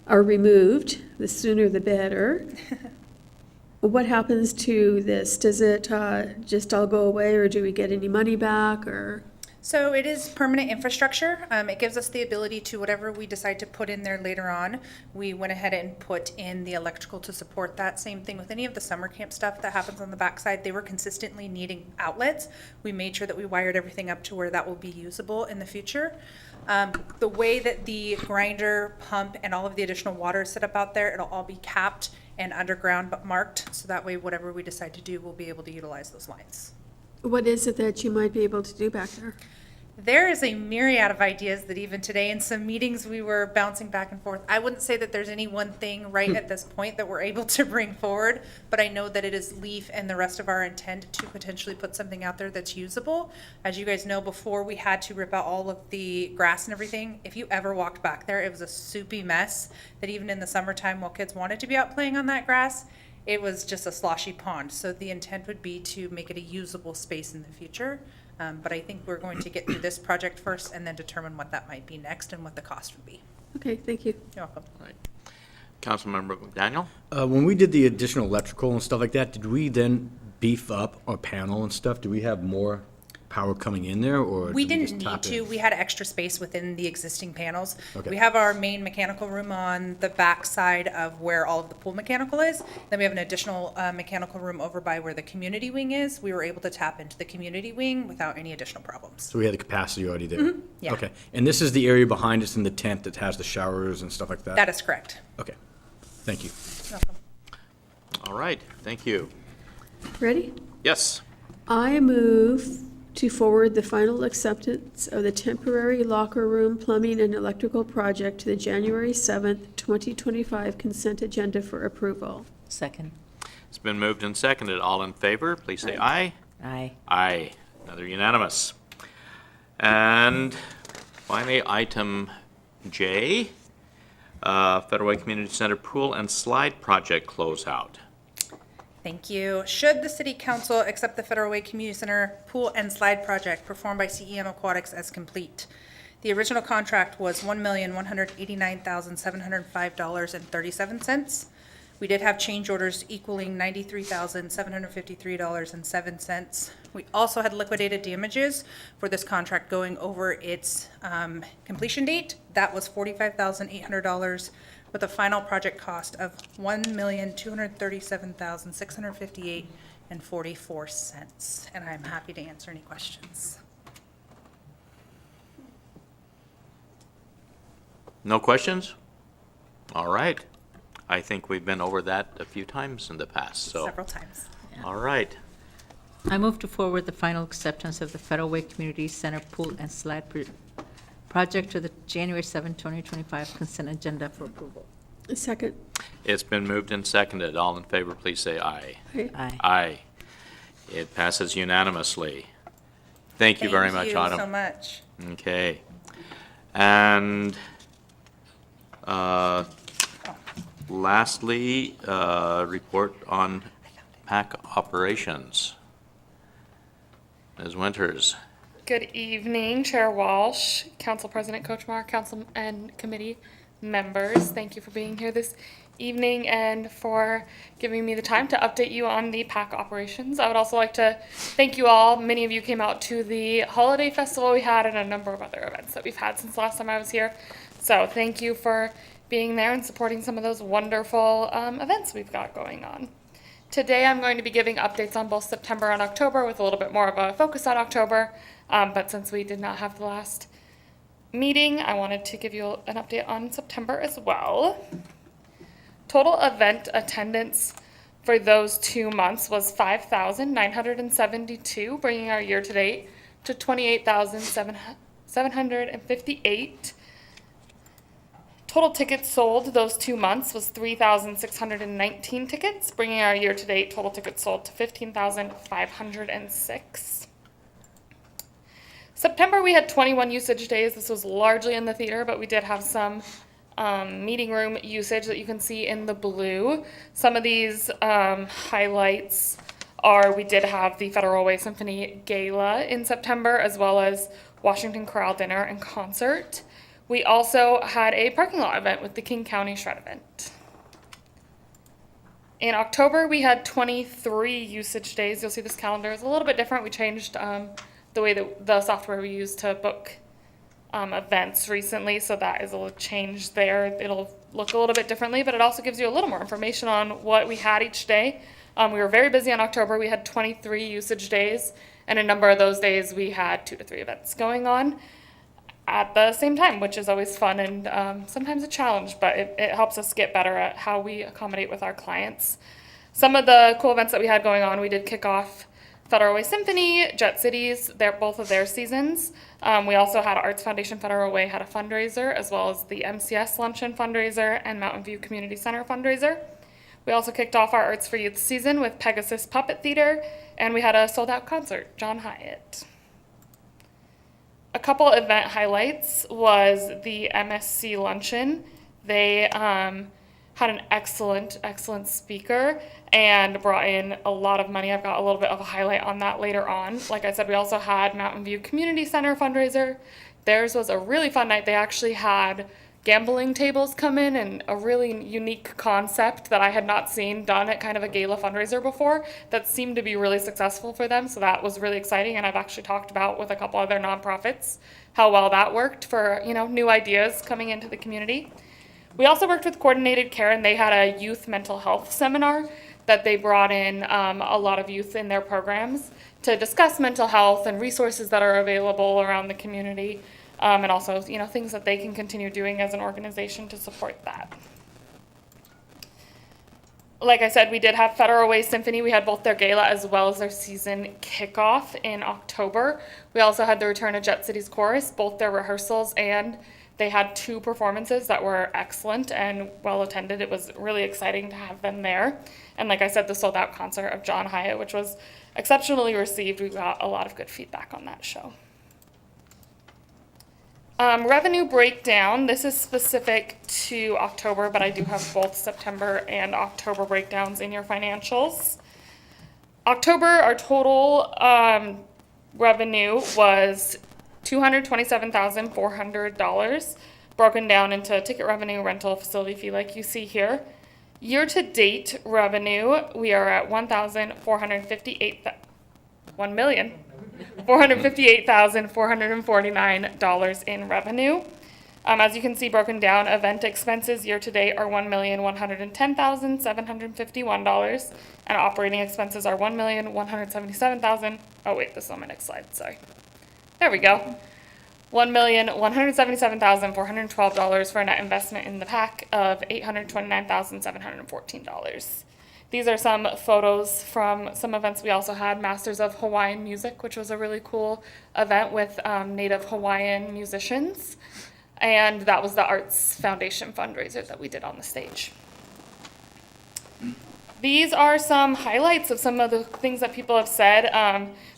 are removed, the sooner the better, what happens to this? Does it just all go away, or do we get any money back, or? So it is permanent infrastructure. It gives us the ability to, whatever we decide to put in there later on, we went ahead and put in the electrical to support that. Same thing with any of the summer camp stuff that happens on the backside. They were consistently needing outlets. We made sure that we wired everything up to where that will be usable in the future. The way that the grinder, pump, and all of the additional water is set up out there, it'll all be capped and underground but marked, so that way whatever we decide to do, we'll be able to utilize those lines. What is it that you might be able to do back there? There is a myriad of ideas that even today in some meetings we were bouncing back and forth. I wouldn't say that there's any one thing right at this point that we're able to bring forward, but I know that it is Leaf and the rest of our intent to potentially put something out there that's usable. As you guys know, before we had to rip out all of the grass and everything, if you ever walked back there, it was a soupy mess that even in the summertime while kids wanted to be out playing on that grass, it was just a sloshy pond. So the intent would be to make it a usable space in the future. But I think we're going to get through this project first and then determine what that might be next and what the cost would be. Okay, thank you. You're welcome. Right. Councilmember Daniel? When we did the additional electrical and stuff like that, did we then beef up our panel and stuff? Do we have more power coming in there, or? We did didn't just need tap to. in? We had extra space within the existing panels. Okay. We have our main mechanical room on the back side of where all of the pool mechanical is. Then we have an additional mechanical room over by where the community wing is. We were able to tap into the community wing without any additional problems. So we had the capacity already there? yeah. Okay, and this is the area behind us in the tent that has the showers and stuff like that? That is correct. Okay, thank you. You're welcome. All right, thank you. Ready? Yes. I move to forward the final acceptance of the temporary locker room plumbing and electrical project to the January 7th, 2025 consent agenda for approval. Second. It's been moved and seconded. All in favor, please say aye. Aye. Aye. Another unanimous. And finally, item J, Federal Way Community Center Pool and Slide Project closeout. Thank you. Should the city council accept the Federal Way Community Center pool and slide project performed by CEM Aquatics as complete? The original contract was $1,189,705.37. We did have change orders equaling $93,753.07. We also had liquidated damages for this contract going over its completion date. That was $45,800 with a final project cost of $1,237,658.44. And I'm happy to answer any questions. No questions? All right. I think we've been over that a few times in the past, so. Several times. All right. I move to forward the final acceptance of the Federal Way Community Center Pool and Slide Project to the January 7, 2025 consent agenda for approval. A second. It's been moved and seconded. All in favor, please say aye. Aye. Aye. Aye. It passes unanimously. Thank you very much, Autumn. Thank you so much. Okay. And lastly, report on PAC operations. Ms. Winters. Good evening, Chair Walsh, Council President Kochmar, Council and committee members. Thank you for being here this evening and for giving me the time to update you on the PAC operations. I would also like to thank you all. Many of you came out to the holiday festival we had and a number of other events that we've had since the last time I was here. So thank you for being there and supporting some of those wonderful events we've got going on. Today I'm going to be giving updates on both September and October with a little bit more of a focus on October, but since we did not have the last meeting, I wanted to give you an update on September as well. Total event attendance for those 2 months was 5,972, bringing our year-to-date to 28,758. Total tickets sold those 2 months was 3,619 tickets, bringing our year-to-date total tickets sold to 15,506. September, we had 21 usage days. This was largely in the theater, but we did have some meeting room usage that you can see in the blue. Some of these highlights are we did have the Federal Way Symphony Gala in September, as well as Washington Chorale Dinner and Concert. We also had a parking lot event with the King County Shred event. In October, we had 23 usage days. You'll see this calendar is a little bit different. We changed the way that the software we use to book events recently, so that is a little change there. It'll look a little bit differently, but it also gives you a little more information on what we had each day. We were very busy in October. We had 23 usage days, and a number of those days we had 2 to 3 events going on at the same time, which is always fun and sometimes a challenge, but it helps us get better at how we accommodate with our clients. Some of the cool events that we had going on, we did kick off Federal Way Symphony, Jet Cities, both of their seasons. We also had Arts Foundation Federal Way had a fundraiser, as well as the MCS Luncheon fundraiser and Mountain View Community Center fundraiser. We also kicked off our Arts for Youth season with Pegasus Puppet Theater, and we had a sold-out concert, John Hyatt. A couple event highlights was the MSC Luncheon. They had an excellent speaker and brought in a lot of money. I've got a little bit of a highlight on that later on. Like I said, we also had Mountain View Community Center fundraiser. Theirs was a really fun night. They actually had gambling tables come in and a really unique concept that I had not seen done at kind of a gala fundraiser before that seemed to be really successful for them. So that was really exciting. And I've actually talked about with a couple other nonprofits how well that worked for, new ideas coming into the community. We also worked with Coordinated Care, and they had a youth mental health seminar that they brought in a lot of youth in their programs to discuss mental health and resources that are available around the community. And also, things that they can continue doing as an organization to support that. Like I said, we did have Federal Way Symphony. We had both their gala as well as their season kickoff in October. We also had the return of Jet Cities Chorus, both their rehearsals, and they had 2 performances that were excellent and well attended. It was really exciting to have them there. And like I said, the sold out concert of John Hyatt, which was exceptionally received. We got a lot of good feedback on that show. Revenue breakdown, this is specific to October, but I do have both September and October breakdowns in your financials. October, our total revenue was $227,400, broken down into ticket revenue, rental, facility fee, like you see here. Year-to-date revenue, we are at $1,458,449 in revenue. As you can see, broken down, event expenses year-to-date are $1,110,751, and operating expenses are $1,177,000. Oh wait, this is on my next slide, sorry. There we go. $1,177,412 for a net investment in the PAC of $829,714. These are some photos from some events we also had. Masters of Hawaiian Music, which was a really cool event with Native Hawaiian musicians. And that was the Arts Foundation fundraiser that we did on the stage. These are some highlights of some of the things that people have said.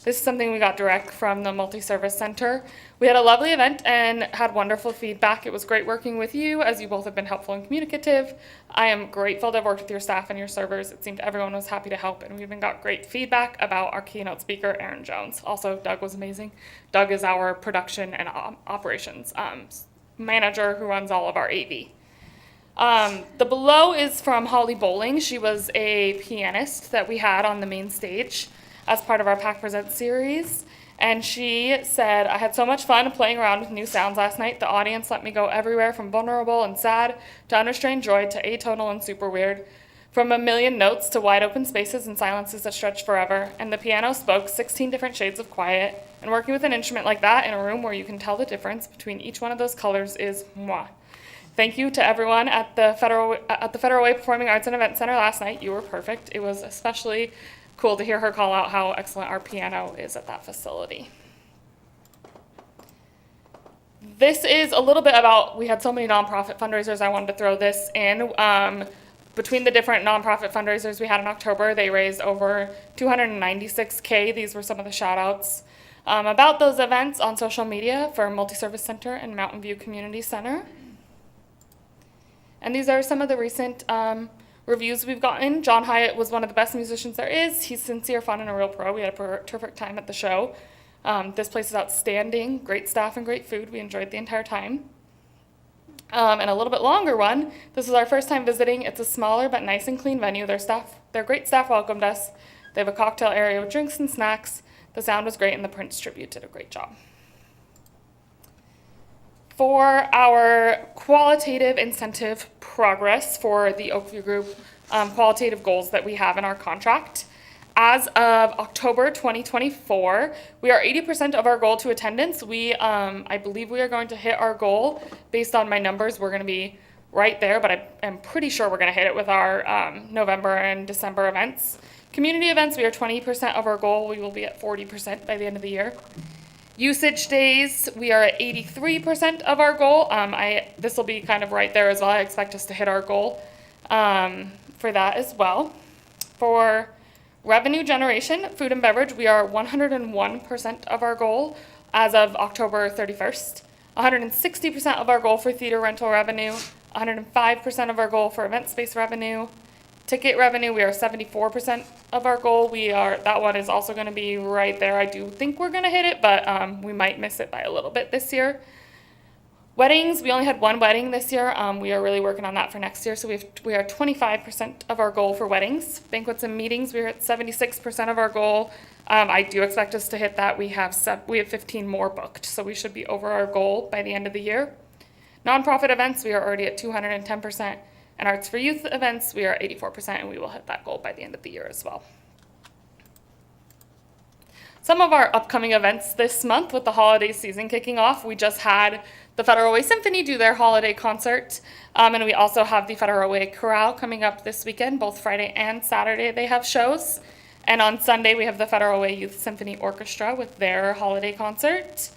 This is something we got direct from the Multi-Service Center. We had a lovely event and had wonderful feedback. It was great working with you, as you both have been helpful and communicative. I am grateful to have worked with your staff and your servers. It seemed everyone was happy to help, and we even got great feedback about our keynote speaker, Aaron Jones. Also, Doug was amazing. Doug is our production and operations manager who runs all of our AV. The below is from Holly Bowling. She was a pianist that we had on the main stage as part of our PAC Presents series. And she said, I had so much fun playing around with new sounds last night. The audience let me go everywhere from vulnerable and sad to unrestrained joy to atonal and super weird. From a million notes to wide open spaces and silences that stretch forever. And the piano spoke 16 different shades of quiet. And working with an instrument like that in a room where you can tell the difference between each one of those colors is moi. Thank you to everyone at the Federal Way Performing Arts and Event Center last night. You were perfect. It was especially cool to hear her call out how excellent our piano is at that facility. This is a little bit about, we had so many nonprofit fundraisers, I wanted to throw this in. Between the different nonprofit fundraisers we had in October, they raised over $296K. These were some of the shout outs about those events on social media for Multi-Service Center and Mountain View Community Center. And these are some of the recent reviews we've gotten. John Hyatt was one of the best musicians there is. He's sincere, fun, and a real pro. We had a terrific time at the show. This place is outstanding. Great staff and great food. We enjoyed the entire time. And a little bit longer one. This is our first time visiting. It's a smaller but nice and clean venue. Their great staff welcomed us. They have a cocktail area with drinks and snacks. The sound was great, and the Prince tribute did a great job. For our qualitative incentive progress for the Oakview Group qualitative goals that we have in our contract, as of October 2024, we are 80% of our goal to attendance. I believe we are going to hit our goal. Based on my numbers, we're going to be right there, but I'm pretty sure we're going to hit it with our November and December events. Community events, we are 20% of our goal. We will be at 40% by the end of the year. Usage days, we are at 83% of our goal. This will be kind of right there as well. I expect us to hit our goal for that as well. For revenue generation, food and beverage, we are 101% of our goal as of October 31st. 160% of our goal for theater rental revenue, 105% of our goal for event space revenue. Ticket revenue, we are 74% of our goal. That one is also going to be right there. I do think we're going to hit it, but we might miss it by a little bit this year. Weddings, we only had one wedding this year. We are really working on that for next year. So we are 25% of our goal for weddings. Banquets and meetings, we're at 76% of our goal. I do expect us to hit that. We have 15 more booked, so we should be over our goal by the end of the year. Nonprofit events, we are already at 210%. And Arts for Youth events, we are 84%, and we will hit that goal by the end of the year as well. Some of our upcoming events this month with the holiday season kicking off, we just had the Federal Way Symphony do their holiday concert, and we also have the Federal Way Chorale coming up this weekend. Both Friday and Saturday they have shows. And on Sunday we have the Federal Way Youth Symphony Orchestra with their holiday concert.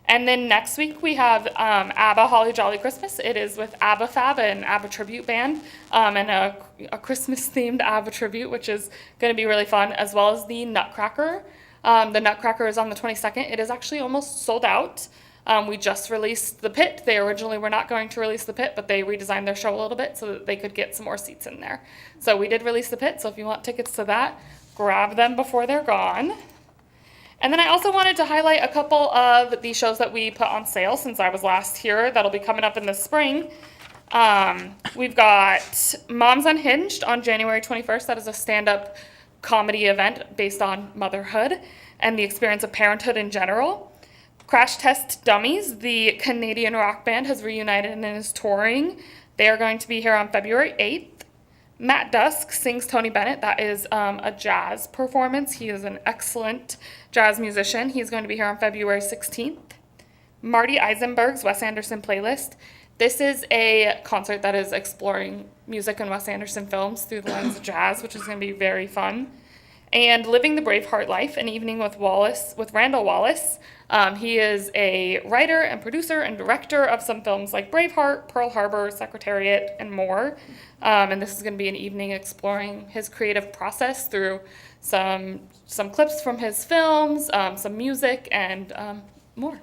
And then next week we have ABBA Holly Jolly Christmas. It is with ABBA Fab, an ABBA tribute band, and a Christmas-themed ABBA tribute, which is going to be really fun, as well as the Nutcracker. The Nutcracker is on the 22nd. It is actually almost sold out. We just released The Pit. They originally were not going to release The Pit, but they redesigned their show a little bit so that they could get some more seats in there. So we did release The Pit, so if you want tickets to that, grab them before they're gone. And then I also wanted to highlight a couple of the shows that we put on sale since I was last here that'll be coming up in the spring. We've got Moms Unhinged on January 21st. That is a stand-up comedy event based on motherhood and the experience of parenthood in general. Crash Test Dummies, the Canadian rock band, has reunited and is touring. They are going to be here on February 8th. Matt Dusk sings Tony Bennett. That is a jazz performance. He is an excellent jazz musician. He's going to be here on February 16th. Marty Eisenberg's Wes Anderson playlist. This is a concert that is exploring music and Wes Anderson films through the lens of jazz, which is going to be very fun. And Living the Braveheart Life, an evening with Randall Wallace. He is a writer and producer and director of some films like Braveheart, Pearl Harbor, Secretariat, and more. And this is going to be an evening exploring his creative process through some clips from his films, some music, and more.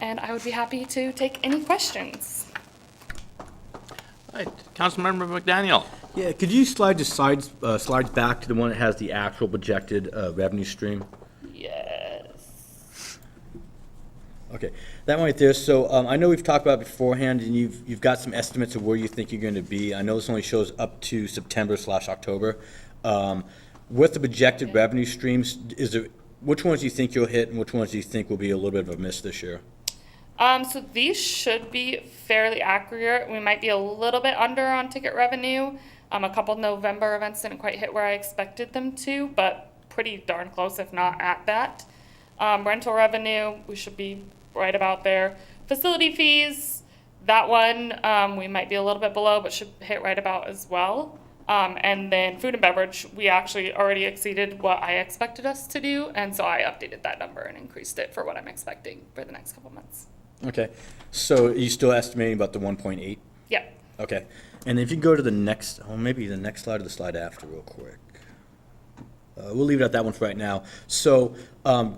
And I would be happy to take any questions. All right, Councilmember McDaniel. Yeah, could you slide the slides back to the one that has the actual projected revenue stream? Yes. Okay, that one right there. So I know we've talked about it beforehand, and you've got some estimates of where you think you're going to be. I know this only shows up to September/October. With the projected revenue streams, which ones do you think you'll hit, and which ones do you think will be a little bit of a miss this year? So these should be fairly accurate. We might be a little bit under on ticket revenue. A couple November events didn't quite hit where I expected them to, but pretty darn close, if not at that. Rental revenue, we should be right about there. Facility fees, that one we might be a little bit below, but should hit right about as well. And then food and beverage, we actually already exceeded what I expected us to do, and so I updated that number and increased it for what I'm expecting for the next couple months. Okay, so are you still estimating about the 1.8? Yeah. Okay, and if you go to the next, maybe the next slide or the slide after real quick. We'll leave it at that one for right now. So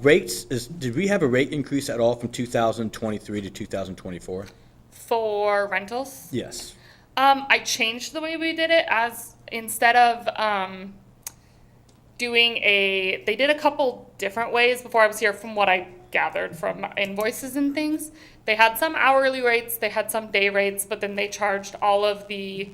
rates, did we have a rate increase at all from 2023 to 2024? For rentals? Yes. I changed the way we did it as instead of they did a couple different ways before I was here from what I gathered from invoices and things. They had some hourly rates, they had some day rates, but then they charged all of the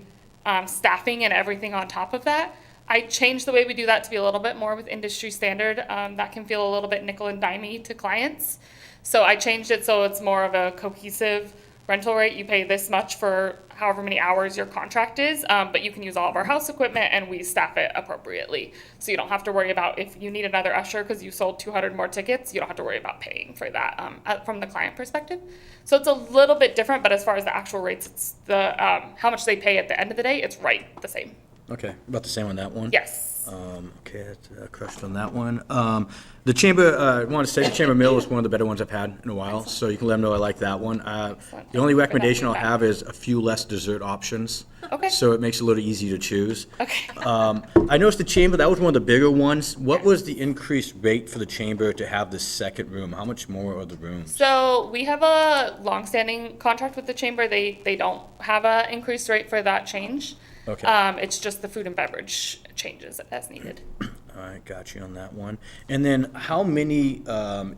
staffing and everything on top of that. I changed the way we do that to be a little bit more with industry standard. That can feel a little bit nickel and dimey to clients. So I changed it so it's more of a cohesive rental rate. You pay this much for however many hours your contract is, but you can use all of our house equipment and we staff it appropriately. So you don't have to worry about if you need another usher because you sold 200 more tickets, you don't have to worry about paying for that from the client perspective. So it's a little bit different, but as far as the actual rates, it's the how much they pay at the end of the day, it's right the same. Okay, about the same on that one? Yes. Okay, that's crushed on that one. The Chamber, I want to say the Chamber Mill is one of the better ones I've had in a while, so you can let them know I like that one. The only recommendation I'll have is a few less dessert options. Okay. So it makes it a little easier to choose. Okay. I noticed the Chamber, that was one of the bigger ones. What was the increased rate for the Chamber to have the second room? How much more are the rooms? So we have a longstanding contract with the Chamber. They don't have an increased rate for that change. Okay. It's just the food and beverage changes as needed. All right, got you on that one. And then how many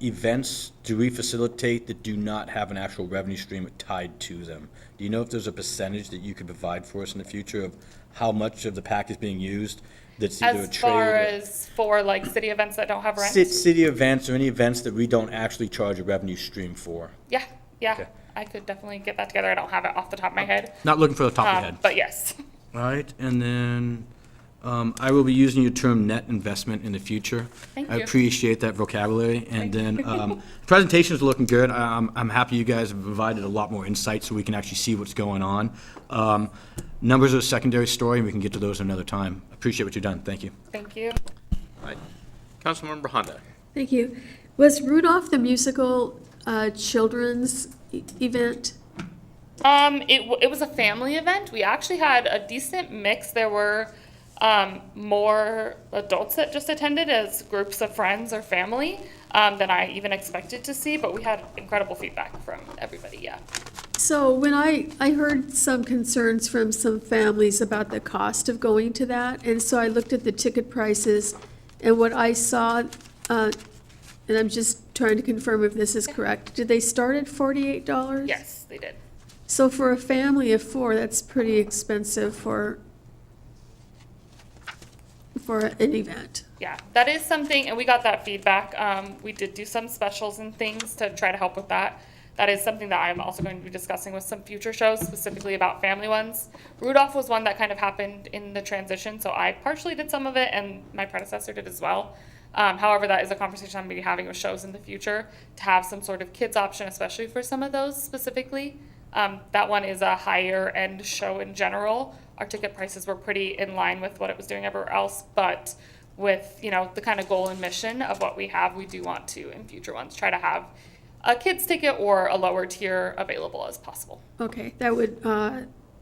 events do we facilitate that do not have an actual revenue stream tied to them? Do you know if there's a percentage that you could provide for us in the future of how much of the pack is being used that's either a As trade far or as for like city events that don't have rent? city events or any events that we don't actually charge a revenue stream for? Yeah, Okay. I could definitely get that together. I don't have it off the top of my head. Not looking for the top of your head. But yes. All right, and then I will be using your term net investment in the future. Thank I you. appreciate that vocabulary. And then presentations are looking good. I'm happy you guys have provided a lot more insight so we can actually see what's going on. Numbers are a secondary story, and we can get to those another time. Appreciate what you've done. Thank you. Thank you. All right, Councilmember Honda. Thank you. Was Rudolph the musical children's event? It was a family event. We actually had a decent mix. There were more adults that just attended as groups of friends or family than I even expected to see, but we had incredible feedback from everybody, yeah. So when I heard some concerns from some families about the cost of going to that, and so I looked at the ticket prices, and what I saw, and I'm just trying to confirm if this is correct, did they start at $48? Yes, they did. So for a family of 4, that's pretty expensive for an event. Yeah, that is something, and we got that feedback. We did do some specials and things to try to help with that. That is something that I'm also going to be discussing with some future shows, specifically about family ones. Rudolph was one that kind of happened in the transition, so I partially did some of it, and my predecessor did as well. However, that is a conversation I'm going to be having with shows in the future, to have some sort of kids option, especially for some of those specifically. That one is a higher end show in general. Our ticket prices were pretty in line with what it was doing everywhere else, but with, you know, the kind of goal and mission of what we have, we do want to, in future ones, try to have a kids ticket or a lower tier available as possible. Okay, that would,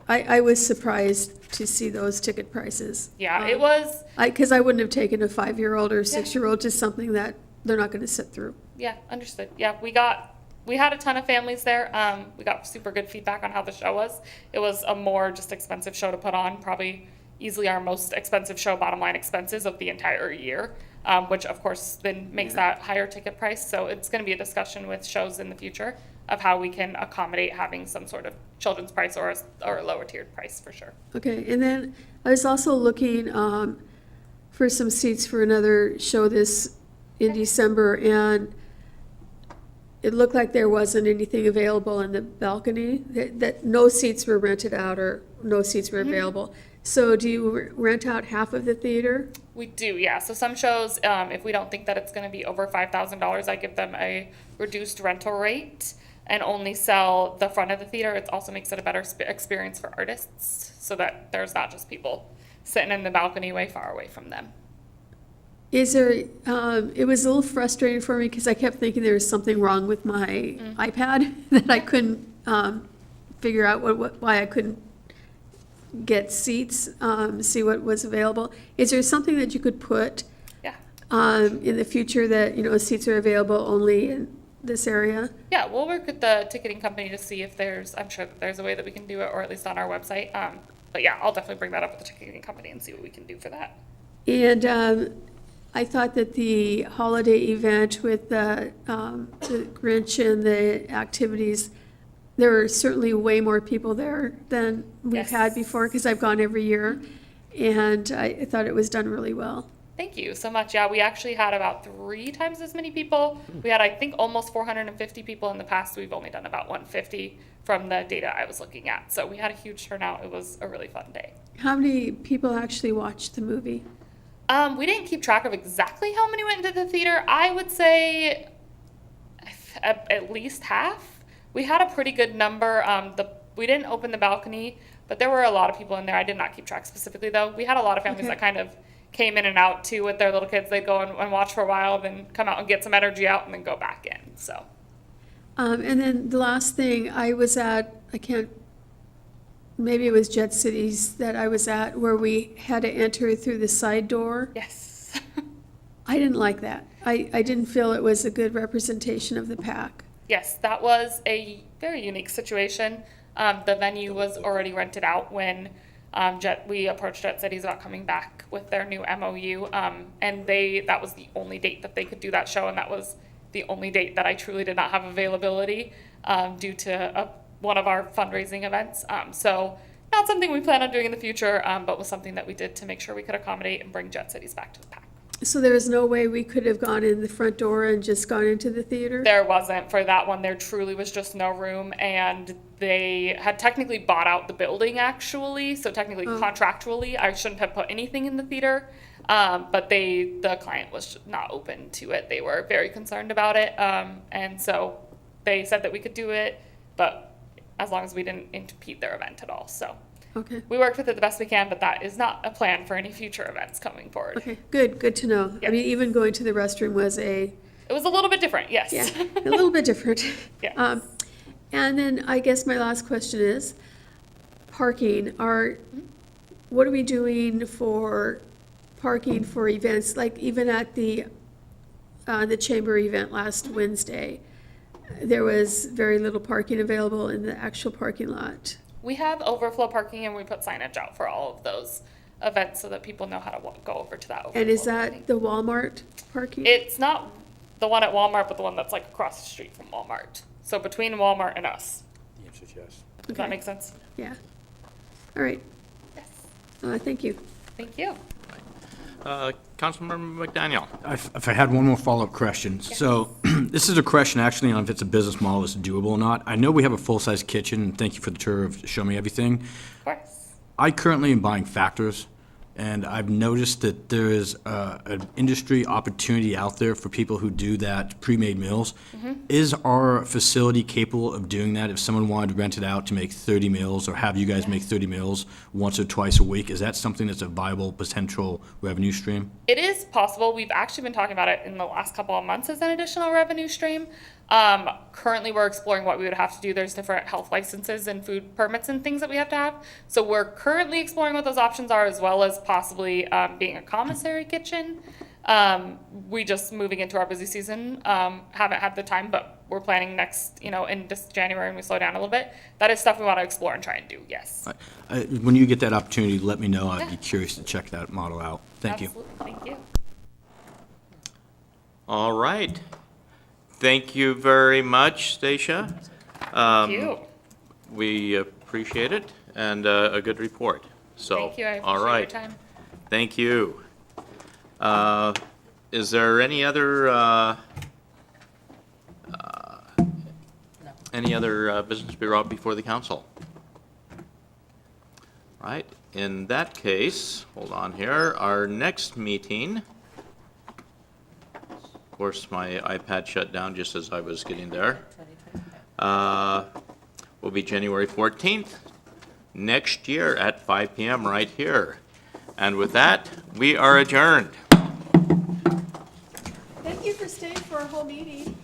I was surprised to see those ticket prices. Yeah, it was, Because I wouldn't have taken a 5-year-old or 6-year-old to something that they're not going to sit through. yeah, understood. Yeah, we had a ton of families there. We got super good feedback on how the show was. It was a more just expensive show to put on, probably easily our most expensive show, bottom line expenses of the entire year, which of course then makes that higher ticket price. So it's going to be a discussion with shows in the future of how we can accommodate having some sort of children's price or a lower tiered price for sure. Okay, and then I was also looking for some seats for another show in December, and it looked like there wasn't anything available in the balcony, that no seats were rented out or no seats were available. So do you rent out half of the theater? We do, yeah. So some shows, if we don't think that it's going to be over $5,000, I give them a reduced rental rate and only sell the front of the theater. It also makes it a better experience for artists, so that there's not just people sitting in the balcony way far away from them. It was a little frustrating for me because I kept thinking there was something wrong with my iPad that I couldn't figure out why I couldn't get seats, see what was available. Is there something that you could put Yeah. in the future that, seats are available only in this area? Yeah, we'll work with the ticketing company to see if I'm sure that there's a way that we can do it, or at least on our website. But yeah, I'll definitely bring that up with the ticketing company and see what we can do for that. And I thought that the holiday event with the Grinch and the activities, there were certainly way more people there than we've had before, because I've gone every year, and I thought it was done really well. Thank you so much. Yeah, we actually had about 3 times as many people. We had, I think, almost 450 people in the past. We've only done about 150 from the data I was looking at. So we had a huge turnout. It was a really fun day. How many people actually watched the movie? We didn't keep track of exactly how many went into the theater. I would say at least half. We had a pretty good number. We didn't open the balcony, but there were a lot of people in there. I did not keep track specifically, though. We had a lot of families that kind of came in and out, too, with their little kids. They'd go and watch for a while, then come out and get some energy out, and then go back in, so. And then the last thing, I was at, maybe it was Jet Cities that I was at, where we had to enter through the side door. Yes. I didn't like that. I didn't feel it was a good representation of the pack. Yes, that was a very unique situation. The venue was already rented out when we approached Jet Cities about coming back with their new MOU, and that was the only date that they could do that show, and that was the only date that I truly did not have availability due to one of our fundraising events. So not something we plan on doing in the future, but was something that we did to make sure we could accommodate and bring Jet Cities back to the pack. So there was no way we could have gone in the front door and just gone into the theater? There wasn't for that one. There truly was just no room, and they had technically bought out the building, actually. So technically, contractually, I shouldn't have put anything in the theater. But the client was not open to it. They were very concerned about it, and so they said that we could do it, but as long as we didn't impede their event at all. So Okay. we worked with it the best we can, but that is not a plan for any future events coming forward. Okay, good to know. Yeah. I mean, even going to the restroom was It was a little bit different, yes. yeah, a little bit different. Yes. And then I guess my last question is, parking. What are we doing for parking for events, like even at the chamber event last Wednesday? there was very little parking available in the actual parking lot. We have overflow parking and we put signage out for all of those events so that people know how to go over to that overflow. And is parking. that the Walmart parking? It's not the one at Walmart, but the one that's like across the street from Walmart. So between Walmart and us. The answer is yes. Does Okay. that make sense? Yeah. All right. Yes. Thank you. Thank you. Councilmember McDaniel. If I had one more follow-up question. So this is a question actually on if it's a business model that's doable or not. I know we have a full-size kitchen, and thank you for the tour of showing me everything. Of course. I currently am buying Factors, and I've noticed that there is an industry opportunity out there for people who do that pre-made meals. Is our facility capable of doing that? If someone wanted to rent it out to make 30 meals, or have you guys make 30 meals once or twice a week, is that something that's a viable potential revenue stream? It is possible. We've actually been talking about it in the last couple of months as an additional revenue stream. Currently, we're exploring what we would have to do. There's different health licenses and food permits and things that we have to have. So we're currently exploring what those options are, as well as possibly being a commissary kitchen. We just moving into our busy season, haven't had the time, but we're planning next, in this January when we slow down a little bit. That is stuff we want to explore and try and do, yes. When you get that opportunity, let me know. I'd be curious to check that model out. Thank you. Absolutely. Thank you. All right. Thank you very much, Stacia. Thank you. We appreciate it, and a good report. So, Thank you. I all appreciate right. your time. Thank you. Is there any other business to be brought before the council? Right. In that case, hold on here. Our next meeting. Of course, my iPad shut down just as I was getting there. Will be January 14th, next year at 5 p.m. right here. And with that, we are adjourned. Thank you for staying for our whole meeting.